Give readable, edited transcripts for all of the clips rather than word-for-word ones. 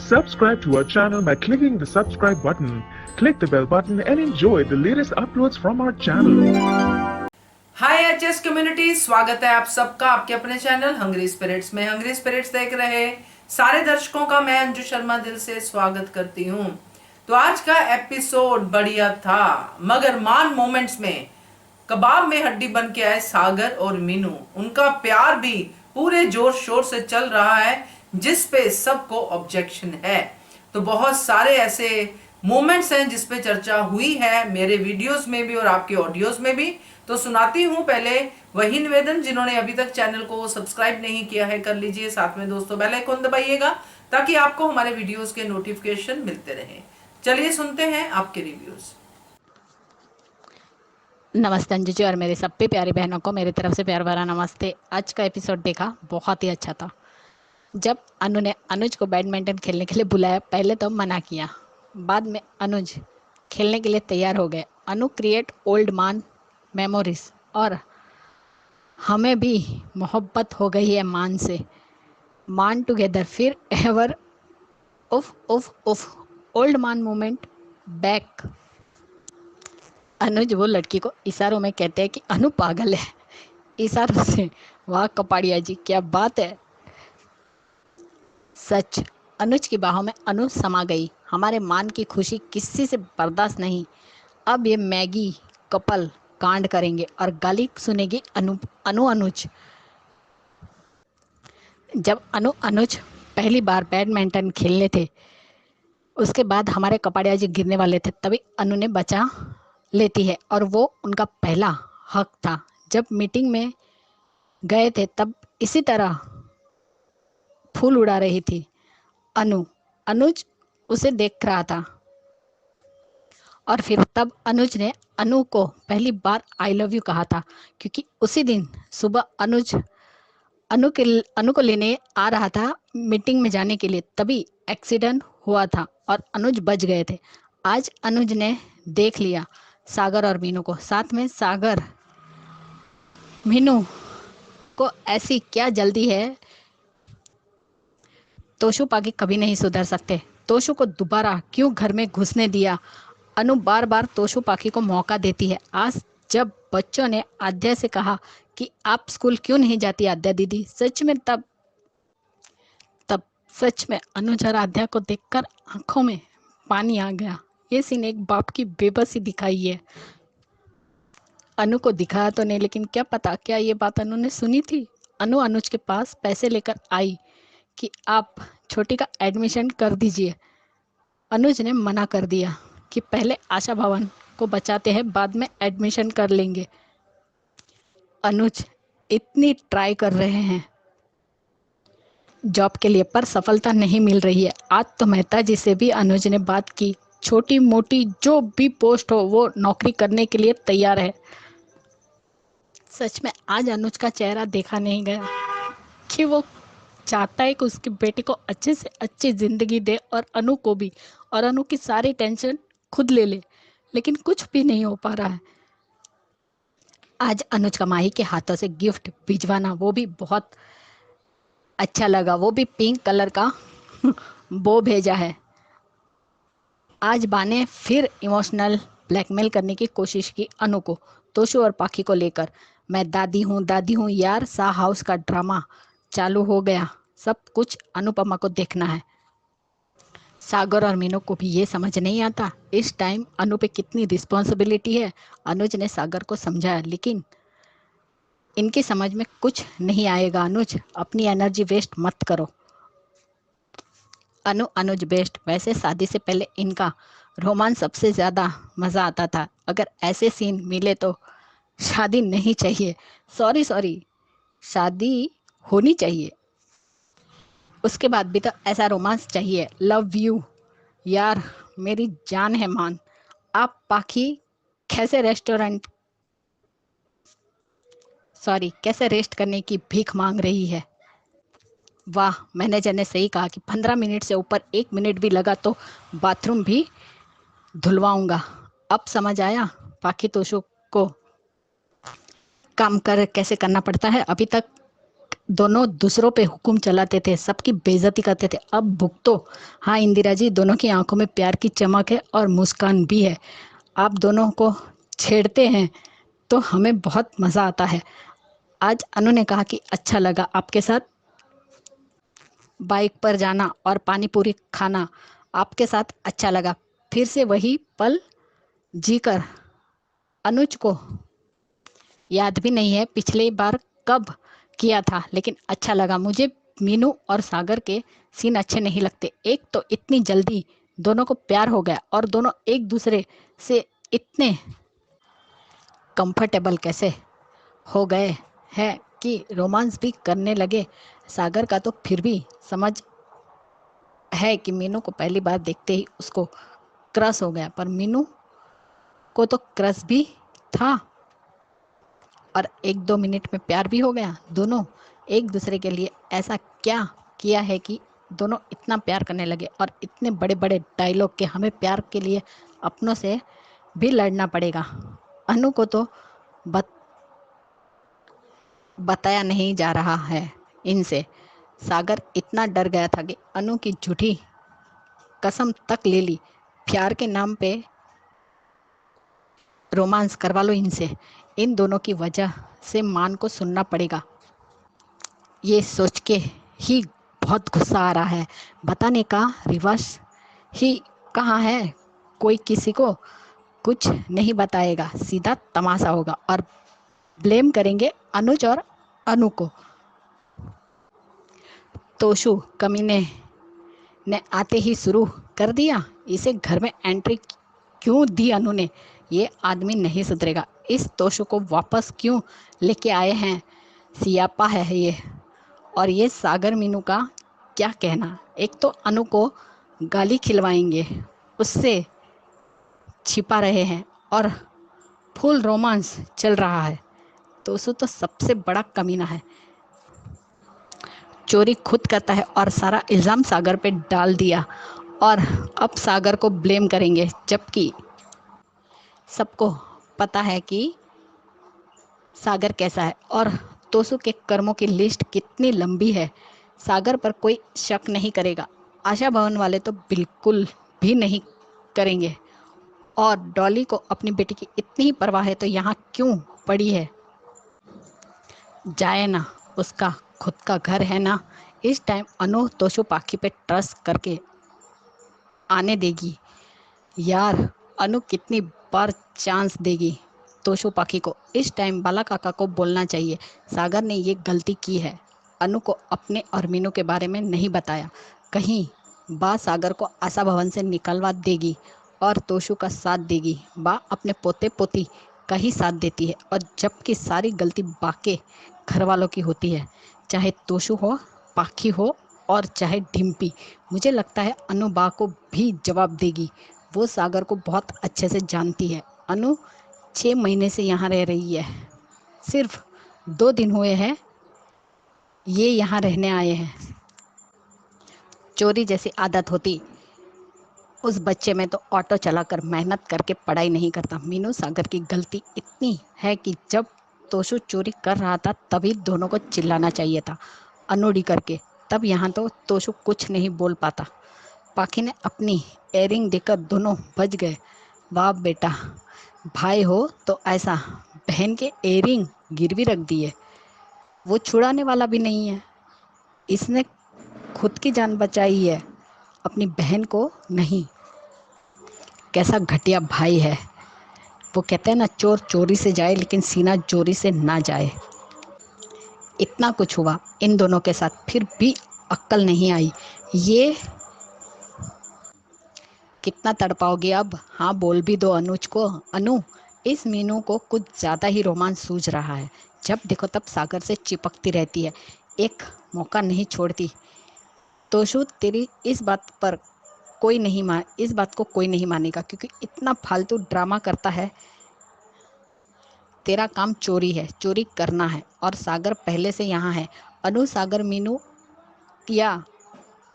Subscribe to our channel by clicking the subscribe button. Click the bell button and enjoy the latest uploads from our channel. Hi HS community, स्वागत है आप सबका आपके अपने channel hungry spirits में। Hungry spirits देख रहे सारे दर्शकों का मैं अंजू शर्मा दिल से स्वागत करती हूँ। तो आज का एपिसोड बढ़िया था, मगर मान मोमेंट्स में कबाब में हड्डी बन के आए सागर और मीनू। उनका प्यार भी पूरे जोर शोर से चल रहा है, जिस पे सबको ऑब्जेक्शन है। तो बहुत सारे ऐसे मोमेंट्स हैं जिस पे चर्चा हुई है मेरे वीडियोस में भी और आपके ऑडियोज में भी। तो सुनाती हूँ। पहले वही निवेदन, जिन्होंने अभी तक चैनल को सब्सक्राइब नहीं किया है कर लीजिए। साथ में दोस्तों बेल आइकन दबाइएगा ताकि आपको हमारे वीडियोस के नोटिफिकेशन मिलते रहें। चलिए सुनते हैं आपके रिव्यूज। नमस्ते अंजू जी और मेरे सब पे प्यारी बहनों को मेरी तरफ से प्यार भरा नमस्ते। आज का एपिसोड देखा, बहुत ही अच्छा था। जब अनु ने अनुज को बैडमिंटन खेलने के लिए बुलाया, पहले तो मना किया, बाद में अनुज खेलने के लिए तैयार हो गए। अनु क्रिएट ओल्ड मान मेमोरीज और हमें भी मोहब्बत हो गई है मान से। मान टुगेदर फिर एवर, उफ उफ उफ, ओल्ड मान मोमेंट बैक। अनुज वो लड़की को इशारों में कहते हैं कि अनु पागल है, इशारों से। वाह कपाड़िया जी, क्या बात है। सच, अनुज की बाहों में अनु समा गई। हमारे मान की खुशी किसी से बर्दाश्त नहीं। अब ये मैगी कपल कांड करेंगे और गाली सुनेगी अनुज। जब अनुज पहली बार बैडमिंटन खेलने थे, उसके बाद हमारे कपाड़िया जी गिरने वाले थे, तभी अनु ने बचा लेती है और वो उनका पहला हक था। जब मीटिंग में गए थे तब इसी तरह फूल उड़ा रही थी अनुज उसे देख रहा था और फिर तब अनुज ने अनु को पहली बार आई लव यू कहा था, क्योंकि उसी दिन सुबह अनुज अनु को लेने आ रहा था मीटिंग में जाने के लिए, तभी एक्सीडेंट हुआ था और अनुज बच गए थे। आज अनुज ने देख लिया सागर और मीनू को साथ में। सागर मीनू को ऐसी क्या जल्दी है, तोशु पागी कभी नहीं सुधर सकते। तोशु को दोबारा क्यों घर में घुसने दिया। अनु बार बार तोशु पाकी को मौका देती है। आज जब बच्चों ने आद्या से कहा कि आप स्कूल क्यों नहीं जाती आद्या दीदी, सच में तब सच में अनुज और आद्या को देखकर आंखों में पानी आ गया। ये सीन एक बाप की बेबसी दिखाई है। अनु को दिखाया तो नहीं, लेकिन क्या पता क्या ये बात अनु ने सुनी थी। अनु अनुज के पास पैसे लेकर आई कि आप छोटी का एडमिशन कर दीजिए। अनुज ने मना कर दिया कि पहले आशा भवन को बचाते हैं, बाद में एडमिशन कर लेंगे। अनुज इतनी ट्राई कर रहे हैं जॉब के लिए, पर सफलता नहीं मिल रही है। आज तो मेहता जी से भी अनुज ने बात की, छोटी मोटी जो भी पोस्ट हो वो नौकरी करने के लिए तैयार है। सच में आज अनुज का चेहरा देखा नहीं गया कि वो चाहता है कि उसकी बेटी को अच्छे से अच्छी जिंदगी दे और अनु को भी, और अनु की सारी टेंशन खुद ले ले, लेकिन कुछ भी नहीं हो पा रहा है। आज अनुज का माही के हाथों से गिफ्ट भिजवाना, वो भी बहुत अच्छा लगा। वो भी पिंक कलर का वो भेजा है। आज बाने फिर इमोशनल ब्लैकमेल करने की कोशिश की अनु को, तोशु और पाखी को लेकर। मैं दादी हूँ यार, सा हाउस का ड्रामा चालू हो गया। सब कुछ अनुपमा को देखना है। सागर और मीनू को भी ये समझ नहीं आता इस टाइम अनु पे कितनी रिस्पॉन्सिबिलिटी है। अनुज ने सागर को समझाया, लेकिन इनकी समझ में कुछ नहीं आएगा। अनुज अपनी एनर्जी वेस्ट मत करो। अनुज बेस्ट। वैसे शादी से पहले इनका रोमांस सबसे ज्यादा मजा आता था। अगर ऐसे सीन मिले तो शादी नहीं चाहिए, सॉरी शादी होनी चाहिए। उसके बाद भी तो ऐसा रोमांस चाहिए। लव यू यार, मेरी जान है मान। आप पाखी कैसे रेस्ट करने की भीख मांग रही है। वाह, मैनेजर ने सही कहा कि 15 मिनट से ऊपर 1 मिनट भी लगा तो बाथरूम भी धुलवाऊंगा। अब समझ आया पाखी तोशु को काम कैसे करना पड़ता है। अभी तक दोनों दूसरों पे हुक्म चलाते थे, सबकी बेइज्जती करते थे। अब भुगतो। हाँ इंदिरा जी, दोनों की आंखों में प्यार की चमक है और मुस्कान भी है। आप दोनों को छेड़ते हैं तो हमें बहुत मज़ा आता है। आज अनु ने कहा कि अच्छा लगा आपके साथ बाइक पर जाना और पानी पूरी खाना। आपके साथ अच्छा लगा। फिर से वही पल जीकर अनुज को याद भी नहीं है पिछली बार कब किया था, लेकिन अच्छा लगा। मुझे मीनू और सागर के सीन अच्छे नहीं लगते। एक तो इतनी जल्दी दोनों को प्यार हो गया और दोनों एक दूसरे से इतने कंफर्टेबल कैसे हो गए हैं कि रोमांस भी करने लगे। सागर का तो फिर भी समझ है कि मीनू को पहली बार देखते ही उसको क्रश हो गया, पर मीनू को तो क्रश भी था और 1-2 मिनट में प्यार भी हो गया। दोनों एक दूसरे के लिए ऐसा क्या किया है कि दोनों इतना प्यार करने लगे और इतने बड़े बड़े डायलॉग के हमें प्यार के लिए अपनों से भी लड़ना पड़ेगा। अनु को तो बत, बताया नहीं जा रहा है इनसे। सागर इतना डर गया था कि अनु की झूठी कसम तक ले ली। प्यार के नाम पे रोमांस करवा लो इनसे। इन दोनों की वजह से मान को सुनना पड़ेगा। ये सोच के ही बहुत गुस्सा आ रहा है। बताने का रिवर्स ही कहाँ है। कोई किसी को कुछ नहीं बताएगा, सीधा तमाशा होगा और ब्लेम करेंगे अनुज और अनु को। तोशु कमीने ने आते ही शुरू कर दिया। इसे घर में एंट्री क्यों दी अनु ने। ये आदमी नहीं सुधरेगा। इस तोशु को वापस क्यों लेके आए हैं। सियापा है ये। और ये सागर मीनू का क्या कहना। एक तो अनु को गाली खिलवाएंगे, उससे छिपा रहे हैं और फुल रोमांस चल रहा है। तोशु तो सबसे बड़ा कमीना है। चोरी खुद करता है और सारा इल्ज़ाम सागर पे डाल दिया और अब सागर को ब्लेम करेंगे, जबकि सबको पता है कि सागर कैसा है और तोसू के कर्मों की लिस्ट कितनी लंबी है। सागर पर कोई शक नहीं करेगा। आशा भवन वाले तो बिल्कुल भी नहीं करेंगे। और डॉली को अपनी बेटी की इतनी ही परवाह है तो यहाँ क्यों पड़ी है। जाए ना, उसका खुद का घर है ना। इस टाइम अनु तोशु पाखी पे ट्रस्ट करके आने देगी। यार अनु कितनी बार चांस देगी तोशु पाखी को। इस टाइम बाला काका को बोलना चाहिए सागर ने ये गलती की है। अनु को अपने और मीनू के बारे में नहीं बताया। कहीं बा सागर को आशा भवन से निकलवा देगी और तोशु का साथ देगी। बा अपने पोते पोती का ही साथ देती है और जबकि सारी गलती बा के घर वालों की होती है, चाहे तोशु हो, पाखी हो और चाहे डिम्पी। मुझे लगता है अनु बा को भी जवाब देगी। वो सागर को बहुत अच्छे से जानती है। अनु 6 महीने से यहाँ रह रही है। सिर्फ 2 दिन हुए हैं ये यहाँ रहने आए हैं। चोरी जैसी आदत होती उस बच्चे में तो ऑटो चलाकर मेहनत करके पढ़ाई नहीं करता। मीनू सागर की गलती इतनी है कि जब तोशु चोरी कर रहा था तभी दोनों को चिल्लाना चाहिए था अनोड़ी करके। तब यहाँ तो तोशु कुछ नहीं बोल पाता। पाखी ने अपनी एयरिंग देकर दोनों बच गए। बाप बेटा भाई हो तो ऐसा, बहन के एयरिंग गिरवी रख दिए। वो छुड़ाने वाला भी नहीं है। इसने खुद की जान बचाई है, अपनी बहन को नहीं। कैसा घटिया भाई है। वो कहते हैं ना, चोर चोरी से जाए लेकिन सीना चोरी से ना जाए। इतना कुछ हुआ इन दोनों के साथ फिर भी अक्ल नहीं आई। ये कितना तड़पाओगे अब। हाँ बोल भी दो अनुज को। अनु, इस मीनू को कुछ ज़्यादा ही रोमांस सूझ रहा है। जब देखो तब सागर से चिपकती रहती है, एक मौका नहीं छोड़ती। तोशु तेरी इस बात को कोई नहीं मानेगा क्योंकि इतना फालतू ड्रामा करता है। तेरा काम चोरी है, चोरी करना है और सागर पहले से यहाँ है। अनु सागर मीनू या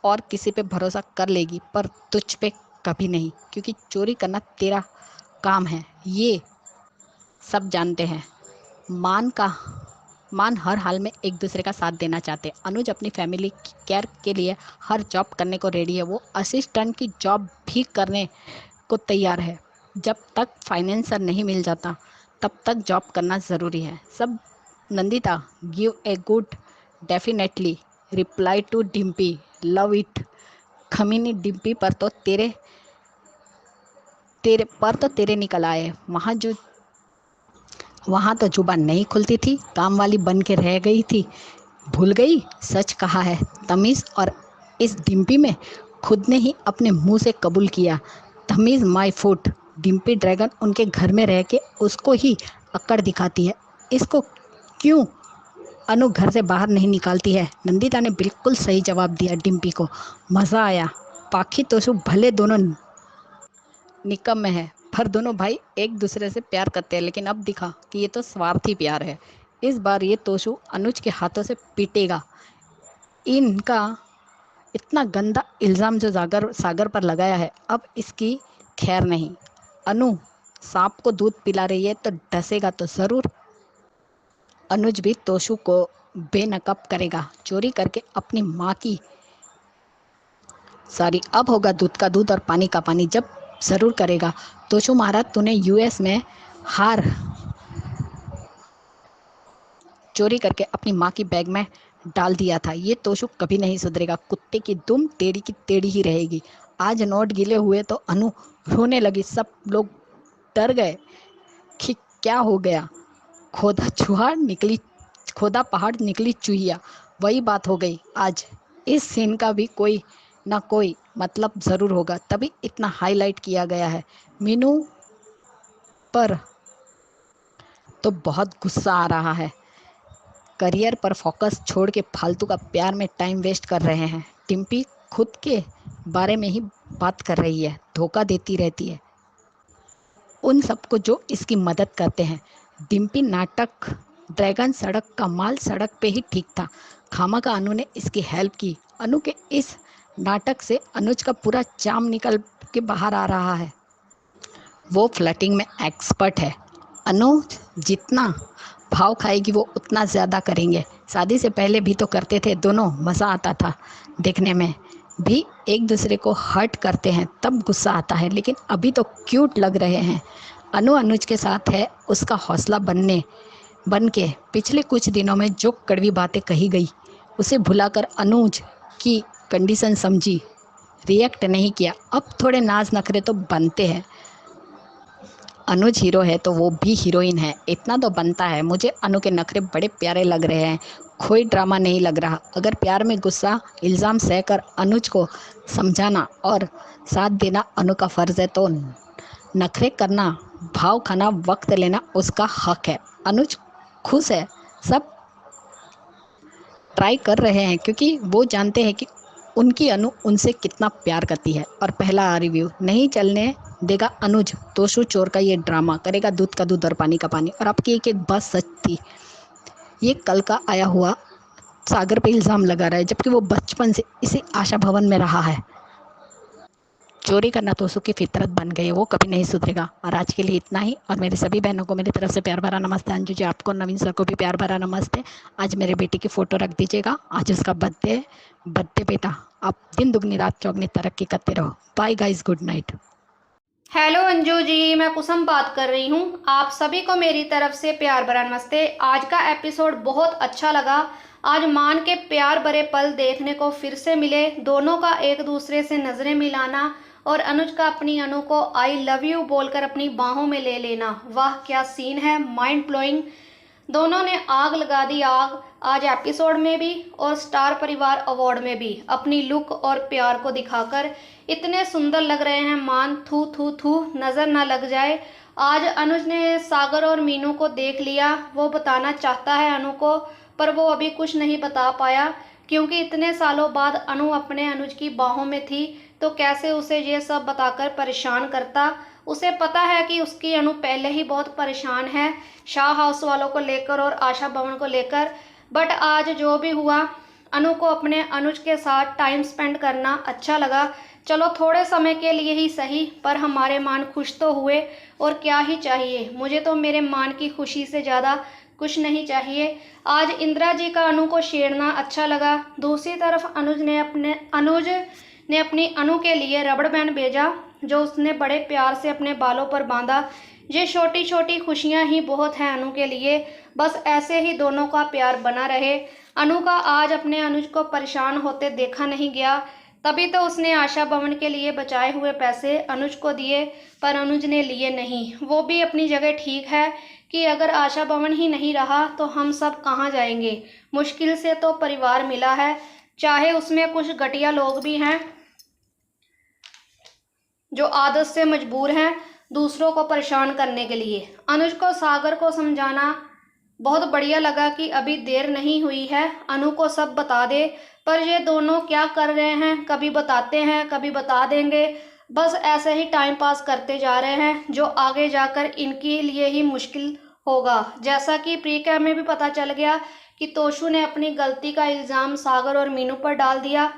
और किसी पे भरोसा कर लेगी पर तुझ पे कभी नहीं, क्योंकि चोरी करना तेरा काम है। ये सब जानते हैं। मान का मान हर हाल में एक दूसरे का साथ देना चाहते हैं। अनुज अपनी फैमिली केयर के लिए हर जॉब करने को रेडी है। वो असिस्टेंट की जॉब भी करने को तैयार है। जब तक फाइनेंसर नहीं मिल जाता तब तक जॉब करना ज़रूरी है। सब Nandita give a good definitely reply to Dimpi love it. खमीनी डिम्पी पर तो तेरे तेरे निकल आए। वहाँ तो जुबान नहीं खुलती थी, काम वाली बन के रह गई थी। भूल गई सच कहा है तमीज़। और इस डिम्पी में खुद ने ही अपने मुंह से कबूल किया, तमीज़ माय फुट। डिम्पी ड्रैगन उनके घर में रह के उसको ही अकड़ दिखाती है। इसको क्यों अनु घर से बाहर नहीं निकालती है? नंदिता ने बिल्कुल सही जवाब दिया डिम्पी को। मज़ा आया। पाखी तोशु भले दोनों निकम्मे है पर दोनों भाई एक दूसरे से प्यार करते हैं, लेकिन अब दिखा कि ये तो स्वार्थी प्यार है। इस बार ये तोशु अनुज के हाथों से पीटेगा। इनका इतना गंदा इल्ज़ाम जो सागर पर लगाया है, अब इसकी खैर नहीं। अनु सांप को दूध पिला रही है तो डसेगा तो ज़रूर। अनुज भी तोशु को बेनकाब करेगा, चोरी करके अपनी माँ की अब होगा दूध का दूध और पानी का पानी, जब ज़रूर करेगा। तोशु महाराज तूने यूएस में हार चोरी करके अपनी माँ की बैग में डाल दिया था। ये तोशु कभी नहीं सुधरेगा। कुत्ते की दुम टेढ़ी की टेढ़ी ही रहेगी। आज नोट गिले हुए तो अनु रोने लगी। सब लोग डर गए कि क्या हो गया। खोदा पहाड़ निकली चूहिया। वही बात हो गई आज। इस सीन का भी कोई ना कोई मतलब ज़रूर होगा, तभी इतना हाईलाइट किया गया है। मीनू पर तो बहुत गुस्सा आ रहा है। करियर पर फोकस छोड़ के फालतू का प्यार में टाइम वेस्ट कर रहे हैं। डिम्पी खुद के बारे में ही बात कर रही है, धोखा देती रहती है उन सबको जो इसकी मदद करते हैं। डिम्पी नाटक ड्रैगन सड़क का माल सड़क पे ही ठीक था। खामा का अनु ने इसकी हेल्प की। अनु के इस नाटक से अनुज का पूरा चाम निकल के बाहर आ रहा है। वो फ्लर्टिंग में एक्सपर्ट है। अनुज जितना भाव खाएगी वो उतना ज़्यादा करेंगे। शादी से पहले भी तो करते थे दोनों, मज़ा आता था देखने में। भी एक दूसरे को हर्ट करते हैं तब गुस्सा आता है, लेकिन अभी तो क्यूट लग रहे हैं। अनुज के साथ है उसका हौसला बन के पिछले कुछ दिनों में जो कड़वी बातें कही गई उसे भुलाकर अनुज की कंडीशन समझी, रिएक्ट नहीं किया। अब थोड़े नाज नखरे तो बनते हैं। अनुज हीरो है तो वो भी हीरोइन है, इतना तो बनता है। मुझे अनु के नखरे बड़े प्यारे लग रहे हैं, कोई ड्रामा नहीं लग रहा। अगर प्यार में गुस्सा इल्ज़ाम सहकर अनुज को समझाना और साथ देना अनु का फ़र्ज़ है, तो नखरे करना, भाव खाना, वक्त लेना उसका हक है। अनुज खुश है। सब ट्राई कर रहे हैं क्योंकि वो जानते हैं कि उनकी अनु उनसे कितना प्यार करती है। और पहला रिव्यू नहीं चलने देगा अनुज। तोशु चोर का ये ड्रामा करेगा, दूध का दूध और पानी का पानी। और आपकी एक बात सच थी, ये कल का आया हुआ सागर पे इल्ज़ाम लगा रहा है, जबकि वो बचपन से इसी आशा भवन में रहा है। चोरी करना तोशु की फितरत बन गई है, वो कभी नहीं सुधरेगा। और आज के लिए इतना ही। और मेरी सभी बहनों को मेरी तरफ से प्यार भरा नमस्ते। अंजू जी आपको, नवीन सर को भी प्यार भरा नमस्ते। आज मेरे बेटी की फ़ोटो रख दीजिएगा, आज उसका बर्थडे बेटा। आप दिन दुगनी रात चौगनी तरक्की करते रहो। Bye guys, good night. Hello Anju ji, मैं कुसुम बात कर रही हूँ। आप सभी को मेरी तरफ से प्यार भरा नमस्ते। आज का एपिसोड बहुत अच्छा लगा। आज मान के प्यार भरे पल देखने को फिर से मिले, दोनों का एक दूसरे से नज़रें मिलाना और अनुज का अपनी अनु को आई लव यू बोलकर अपनी बाहों में ले लेना। वाह क्या सीन है, माइंड ब्लोइंग। दोनों ने आग लगा दी आग, आज एपिसोड में भी और स्टार परिवार अवार्ड में भी अपनी लुक और प्यार को दिखाकर इतने सुंदर लग रहे हैं। मान थू थू थू नज़र ना लग जाए। आज अनुज ने सागर और मीनू को देख लिया। वो बताना चाहता है अनु को, पर वो अभी कुछ नहीं बता पाया क्योंकि इतने सालों बाद अनु अपने अनुज की बाहों में थी, तो कैसे उसे ये सब बताकर परेशान करता। उसे पता है कि उसकी अनु पहले ही बहुत परेशान है शाह हाउस वालों को लेकर और आशा भवन को लेकर। बट आज जो भी हुआ, अनु को अपने अनुज के साथ टाइम स्पेंड करना अच्छा लगा। चलो थोड़े समय के लिए ही सही, पर हमारे मान खुश तो हुए और क्या ही चाहिए। मुझे तो मेरे मान की खुशी से ज़्यादा कुछ नहीं चाहिए। आज इंदिरा जी का अनु को छेड़ना अच्छा लगा। दूसरी तरफ अनुज ने अपनी अनु के लिए रबड़ बैंड भेजा जो उसने बड़े प्यार से अपने बालों पर बांधा। ये छोटी छोटी खुशियां ही बहुत हैं अनु के लिए। बस ऐसे ही दोनों का प्यार बना रहे। अनु का आज अपने अनुज को परेशान होते देखा नहीं गया, तभी तो उसने आशा भवन के लिए बचाए हुए पैसे अनुज को दिए, पर अनुज ने लिए नहीं। वो भी अपनी जगह ठीक है कि अगर आशा भवन ही नहीं रहा तो हम सब कहाँ जाएंगे। मुश्किल से तो परिवार मिला है, चाहे उसमें कुछ घटिया लोग भी हैं जो आदत से मजबूर हैं दूसरों को परेशान करने के लिए। अनुज को सागर को समझाना बहुत बढ़िया लगा कि अभी देर नहीं हुई है, अनु को सब बता दे। पर ये दोनों क्या कर रहे हैं, कभी बताते हैं कभी बता देंगे, बस ऐसे ही टाइम पास करते जा रहे हैं जो आगे जाकर इनके लिए ही मुश्किल होगा। जैसा कि प्री कैम में भी पता चल गया कि तोशु ने अपनी गलती का इल्ज़ाम सागर और मीनू पर डाल दिया।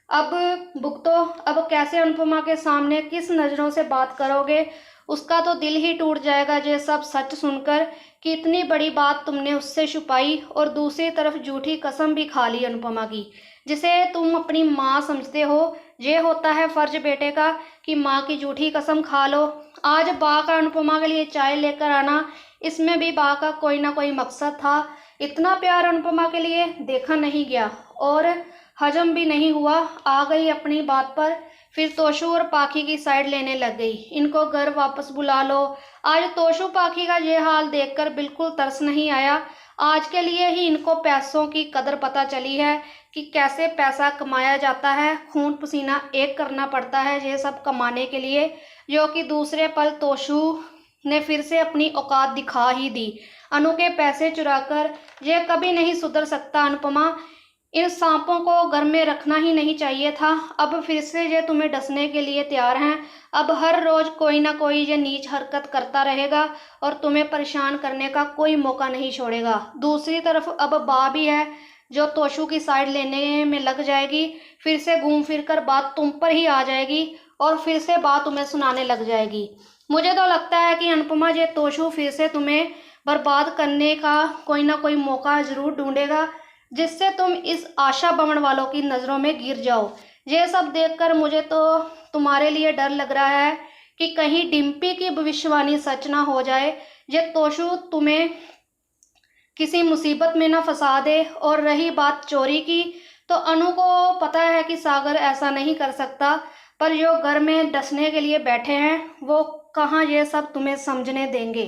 अब भुगतो। अब कैसे अनुपमा के सामने किस नज़रों से बात करोगे, उसका तो दिल ही टूट जाएगा ये सब सच सुनकर कि इतनी बड़ी बात तुमने उससे छुपाई और दूसरी तरफ झूठी कसम भी खा ली अनुपमा की, जिसे तुम अपनी माँ समझते हो। ये होता है फर्ज बेटे का कि माँ की झूठी कसम खा लो। आज बा का अनुपमा के लिए चाय लेकर आना, इसमें भी बा का कोई ना कोई मकसद था। इतना प्यार अनुपमा के लिए देखा नहीं गया और हजम भी नहीं हुआ। आ गई अपनी बात पर, फिर तोशु और पाखी की साइड लेने लग गई। इनको घर वापस बुला लो। आज तोशु पाखी का ये हाल देखकर बिल्कुल तरस नहीं आया। आज के लिए ही इनको पैसों की कदर पता चली है कि कैसे पैसा कमाया जाता है। खून पसीना एक करना पड़ता है ये सब कमाने के लिए, जो कि दूसरे पल तोशु ने फिर से अपनी औकात दिखा ही दी। अनु के पैसे चुराकर ये कभी नहीं सुधर सकता अनुपमा। इन सांपों को घर में रखना ही नहीं चाहिए था। अब फिर से ये तुम्हें डसने के लिए तैयार हैं। अब हर रोज कोई ना कोई ये नीच हरकत करता रहेगा और तुम्हें परेशान करने का कोई मौका नहीं छोड़ेगा। दूसरी तरफ अब बा भी है जो तोशु की साइड लेने में लग जाएगी। फिर से घूम फिर कर बात तुम पर ही आ जाएगी और फिर से बात तुम्हें सुनाने लग जाएगी। मुझे तो लगता है कि अनुपमा ये तोशु फिर से तुम्हें बर्बाद करने का कोई ना कोई मौका जरूर ढूंढेगा, जिससे तुम इस आशा भवन वालों की नज़रों में गिर जाओ। ये सब देखकर मुझे तो तुम्हारे लिए डर लग रहा है कि कहीं डिम्पी की भविष्यवाणी सच ना हो जाए, ये तोशु तुम्हें किसी मुसीबत में ना फंसा दे। और रही बात चोरी की, तो अनु को पता है कि सागर ऐसा नहीं कर सकता, पर जो घर में डसने के लिए बैठे हैं वो कहाँ ये सब तुम्हें समझने देंगे।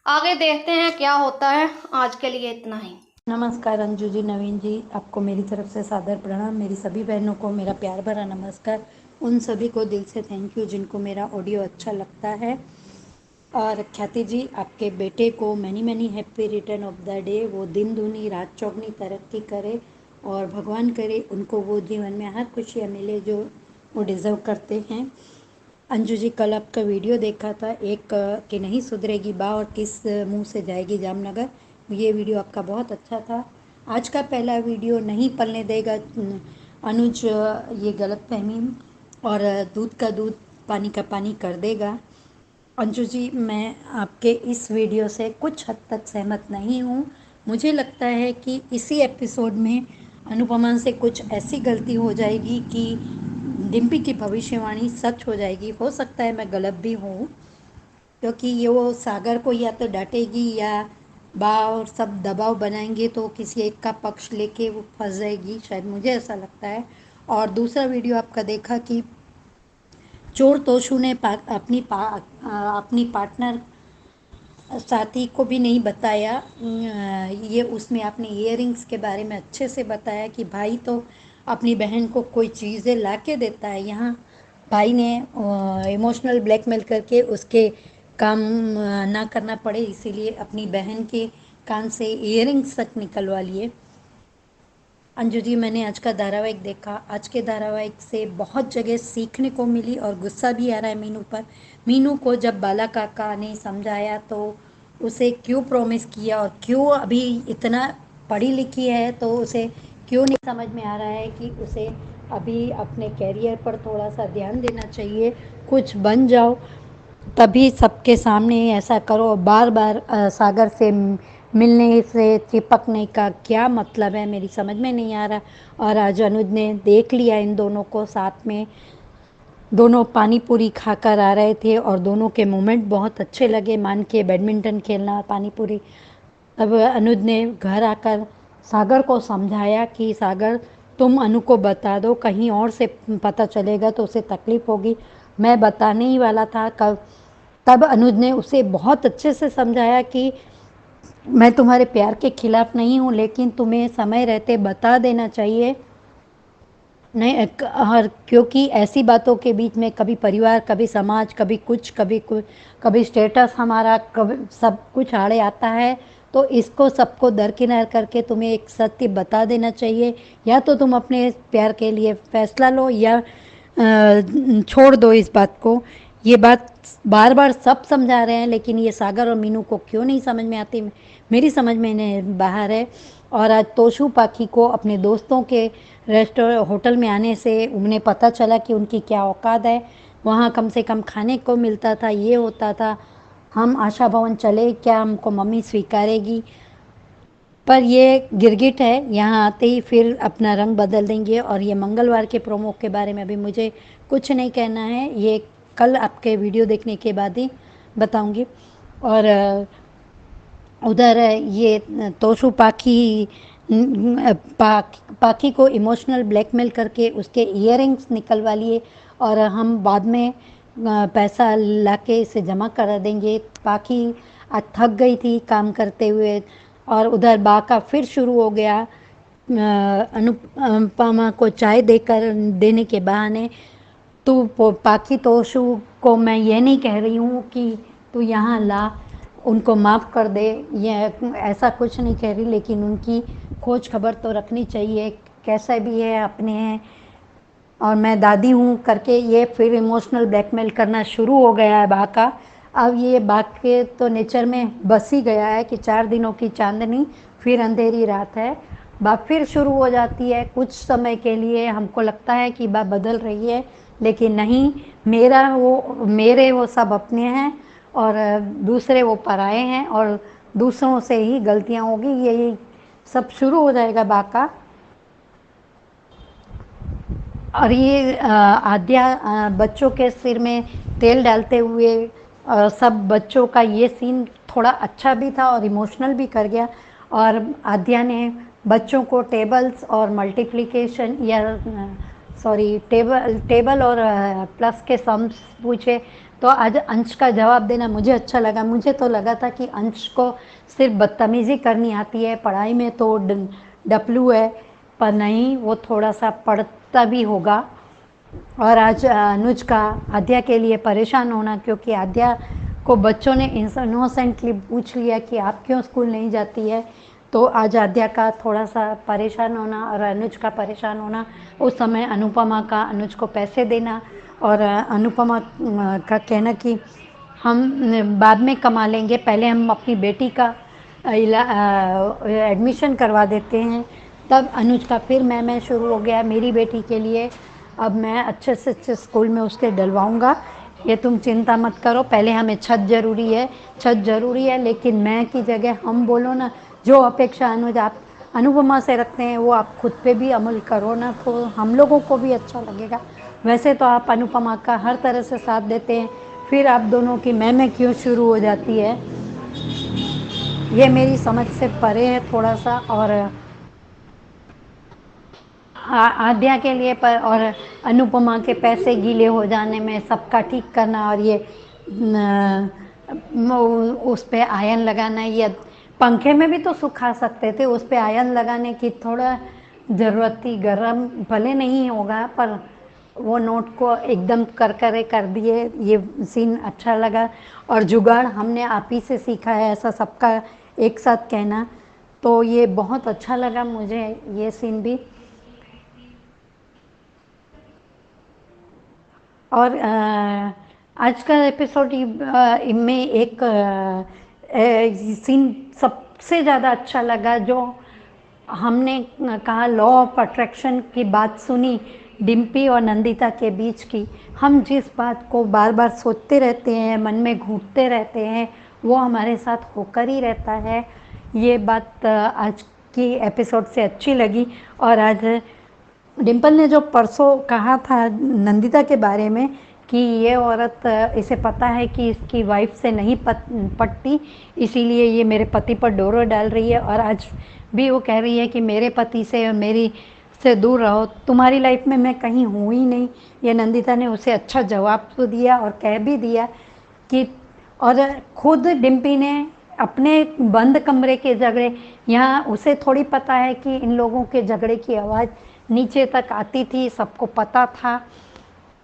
आगे देखते हैं क्या होता है। आज के लिए इतना ही। नमस्कार अंजू जी, नवीन जी, आपको मेरी तरफ से सादर प्रणाम। मेरी सभी बहनों को मेरा प्यार भरा नमस्कार। उन सभी को दिल से थैंक यू जिनको मेरा ऑडियो अच्छा लगता है। और ख्याति जी, आपके बेटे को many many happy return of the day. वो दिन दूनी रात चौगनी तरक्की करे और भगवान करे उनको वो जीवन में हर खुशियाँ मिले जो वो डिज़र्व करते हैं। अंजू जी, कल आपका वीडियो देखा था, एक कि नहीं सुधरेगी बा और किस मुंह से जाएगी जामनगर। ये वीडियो आपका बहुत अच्छा था। आज का पहला वीडियो नहीं पलने देगा अनुज ये गलतफहमी और दूध का दूध पानी का पानी कर देगा। अंजू जी, मैं आपके इस वीडियो से कुछ हद तक सहमत नहीं हूँ। मुझे लगता है कि इसी एपिसोड में अनुपमा से कुछ ऐसी गलती हो जाएगी कि डिम्पी की भविष्यवाणी सच हो जाएगी। हो सकता है मैं गलत भी हूँ, क्योंकि ये वो सागर को या तो डांटेगी या बा और सब दबाव बनाएंगे तो किसी एक का पक्ष लेके वो फंस जाएगी, शायद मुझे ऐसा लगता है। और दूसरा वीडियो आपका देखा कि चोर तोशु ने अपनी पार्टनर साथी को भी नहीं बताया। ये उसमें अपनी इयररिंग्स के बारे में अच्छे से बताया कि भाई तो अपनी बहन को कोई चीज़ें ला के देता है, यहाँ भाई ने इमोशनल ब्लैकमेल करके उसके काम ना करना पड़े, इसीलिए अपनी बहन के कान से इयररिंग्स तक निकलवा लिए। अंजू जी, मैंने आज का धारावाहिक देखा। आज के धारावाहिक से बहुत जगह सीखने को मिली और गुस्सा भी आ रहा है मीनू पर। मीनू को जब बाला काका ने समझाया तो उसे क्यों प्रॉमिस किया और क्यों अभी इतना पढ़ी लिखी है तो उसे क्यों नहीं समझ में आ रहा है कि उसे अभी अपने कैरियर पर थोड़ा सा ध्यान देना चाहिए, कुछ बन जाओ तभी सबके सामने ऐसा करो। बार बार सागर से मिलने से चिपकने का क्या मतलब है, मेरी समझ में नहीं आ रहा। और आज अनुज ने देख लिया इन दोनों को साथ में, दोनों पानी पूरी खाकर आ रहे थे और दोनों के मोमेंट बहुत अच्छे लगे। मान के बैडमिंटन खेलना, पानी पूरी। अब अनुज ने घर आकर सागर को समझाया कि सागर तुम अनु को बता दो, कहीं और से पता चलेगा तो उसे तकलीफ होगी। मैं बताने ही वाला था कब, तब अनुज ने उसे बहुत अच्छे से समझाया कि मैं तुम्हारे प्यार के खिलाफ नहीं हूँ, लेकिन तुम्हें समय रहते बता देना चाहिए। नहीं और क्योंकि ऐसी बातों के बीच में कभी परिवार, कभी समाज, कभी कुछ, कभी स्टेटस हमारा, कभी सब कुछ आड़े आता है। तो इसको सबको दरकिनार करके तुम्हें एक सत्य बता देना चाहिए। या तो तुम अपने प्यार के लिए फैसला लो या छोड़ दो इस बात को। ये बात बार बार सब समझा रहे हैं, लेकिन ये सागर और मीनू को क्यों नहीं समझ में आती, मेरी समझ में इन्हें बाहर है। और आज तोशु पाखी को अपने दोस्तों के होटल में आने से उन्हें पता चला कि उनकी क्या औकात है। वहाँ कम से कम खाने को मिलता था, ये होता था। हम आशा भवन चले, क्या हमको मम्मी स्वीकारेगी? पर ये गिरगिट है, यहाँ आते ही फिर अपना रंग बदल देंगे। और ये मंगलवार के प्रोमो के बारे में अभी मुझे कुछ नहीं कहना है, ये कल आपके वीडियो देखने के बाद ही बताऊंगी। और उधर ये तोशु पाखी पाखी को इमोशनल ब्लैकमेल करके उसके इयररिंग्स निकलवा लिए और हम बाद में पैसा लाके इसे जमा करा देंगे। पाखी आज थक गई थी काम करते हुए। और उधर बा का फिर शुरू हो गया अनुपमा को चाय देने के बहाने। तू पाखी तोशु को मैं ये नहीं कह रही हूँ कि तू यहाँ ला, उनको माफ़ कर दे, ये ऐसा कुछ नहीं कह रही, लेकिन उनकी खोज खबर तो रखनी चाहिए, कैसा भी है अपने हैं। और मैं दादी हूँ करके ये फिर इमोशनल ब्लैकमेल करना शुरू हो गया है बा का। अब ये बा के तो नेचर में बस ही गया है कि 4 दिनों की चांदनी फिर अंधेरी रात है। बा फिर शुरू हो जाती है कुछ समय के लिए। हमको लगता है कि बा बदल रही है, लेकिन नहीं, मेरे वो सब अपने हैं और दूसरे वो पराए हैं और दूसरों से ही गलतियां होगी, यही सब शुरू हो जाएगा बा का। और ये आद्या बच्चों के सिर में तेल डालते हुए सब बच्चों का ये सीन थोड़ा अच्छा भी था और इमोशनल भी कर गया। और आद्या ने बच्चों को टेबल्स और मल्टीप्लिकेशन या टेबल और प्लस के सम्स पूछे। तो आज अंश का जवाब देना मुझे अच्छा लगा। मुझे तो लगा था कि अंश को सिर्फ बदतमीज़ी करनी आती है, पढ़ाई में तो डपलू है, पर नहीं, वो थोड़ा सा पढ़ता भी होगा। और आज अनुज का आद्या के लिए परेशान होना, क्योंकि आद्या को बच्चों ने इनोसेंटली पूछ लिया कि आप क्यों स्कूल नहीं जाती है। तो आज आद्या का थोड़ा सा परेशान होना और अनुज का परेशान होना। उस समय अनुपमा का अनुज को पैसे देना और अनुपमा का कहना कि हम बाद में कमा लेंगे, पहले हम अपनी बेटी का एडमिशन करवा देते हैं। तब अनुज का फिर मैं शुरू हो गया, मेरी बेटी के लिए अब मैं अच्छे से अच्छे स्कूल में उसके डलवाऊँगा, ये तुम चिंता मत करो, पहले हमें छत ज़रूरी है, लेकिन मैं की जगह हम बोलो ना। जो अपेक्षा अनुज आप अनुपमा से रखते हैं वो आप खुद पे भी अमल करो ना, तो हम लोगों को भी अच्छा लगेगा। वैसे तो आप अनुपमा का हर तरह से साथ देते हैं, फिर आप दोनों की मैं क्यों शुरू हो जाती है, ये मेरी समझ से परे है थोड़ा सा। और आद्या के लिए पर और अनुपमा के पैसे गीले हो जाने में सबका ठीक करना और ये उस पे आयन लगाना, ये पंखे में भी तो सुखा सकते थे, उस पे आयन लगाने की थोड़ा ज़रूरत थी। गरम भले नहीं होगा, पर वो नोट को एकदम कर दिए, ये सीन अच्छा लगा। और जुगाड़ हमने आप ही से सीखा है, ऐसा सबका एक साथ कहना, तो ये बहुत अच्छा लगा मुझे ये सीन भी। और आज का एपिसोड में एक सीन सबसे ज़्यादा अच्छा लगा, जो हमने कहा लॉ ऑफ अट्रैक्शन की बात सुनी डिम्पी और नंदिता के बीच की। हम जिस बात को बार बार सोचते रहते हैं, मन में घूमते रहते हैं, वो हमारे साथ होकर ही रहता है। ये बात आज की एपिसोड से अच्छी लगी। और आज डिम्पल ने जो परसों कहा था नंदिता के बारे में कि ये औरत इसे पता है कि इसकी वाइफ से नहीं पटती, इसीलिए ये मेरे पति पर डोरा डाल रही है, और आज भी वो कह रही है कि मेरे पति से और मेरी से दूर रहो, तुम्हारी लाइफ में मैं कहीं हूँ ही नहीं। ये नंदिता ने उसे अच्छा जवाब तो दिया और कह भी दिया कि, और खुद डिम्पी ने अपने बंद कमरे के झगड़े, यहाँ उसे थोड़ी पता है कि इन लोगों के झगड़े की आवाज़ नीचे तक आती थी, सबको पता था,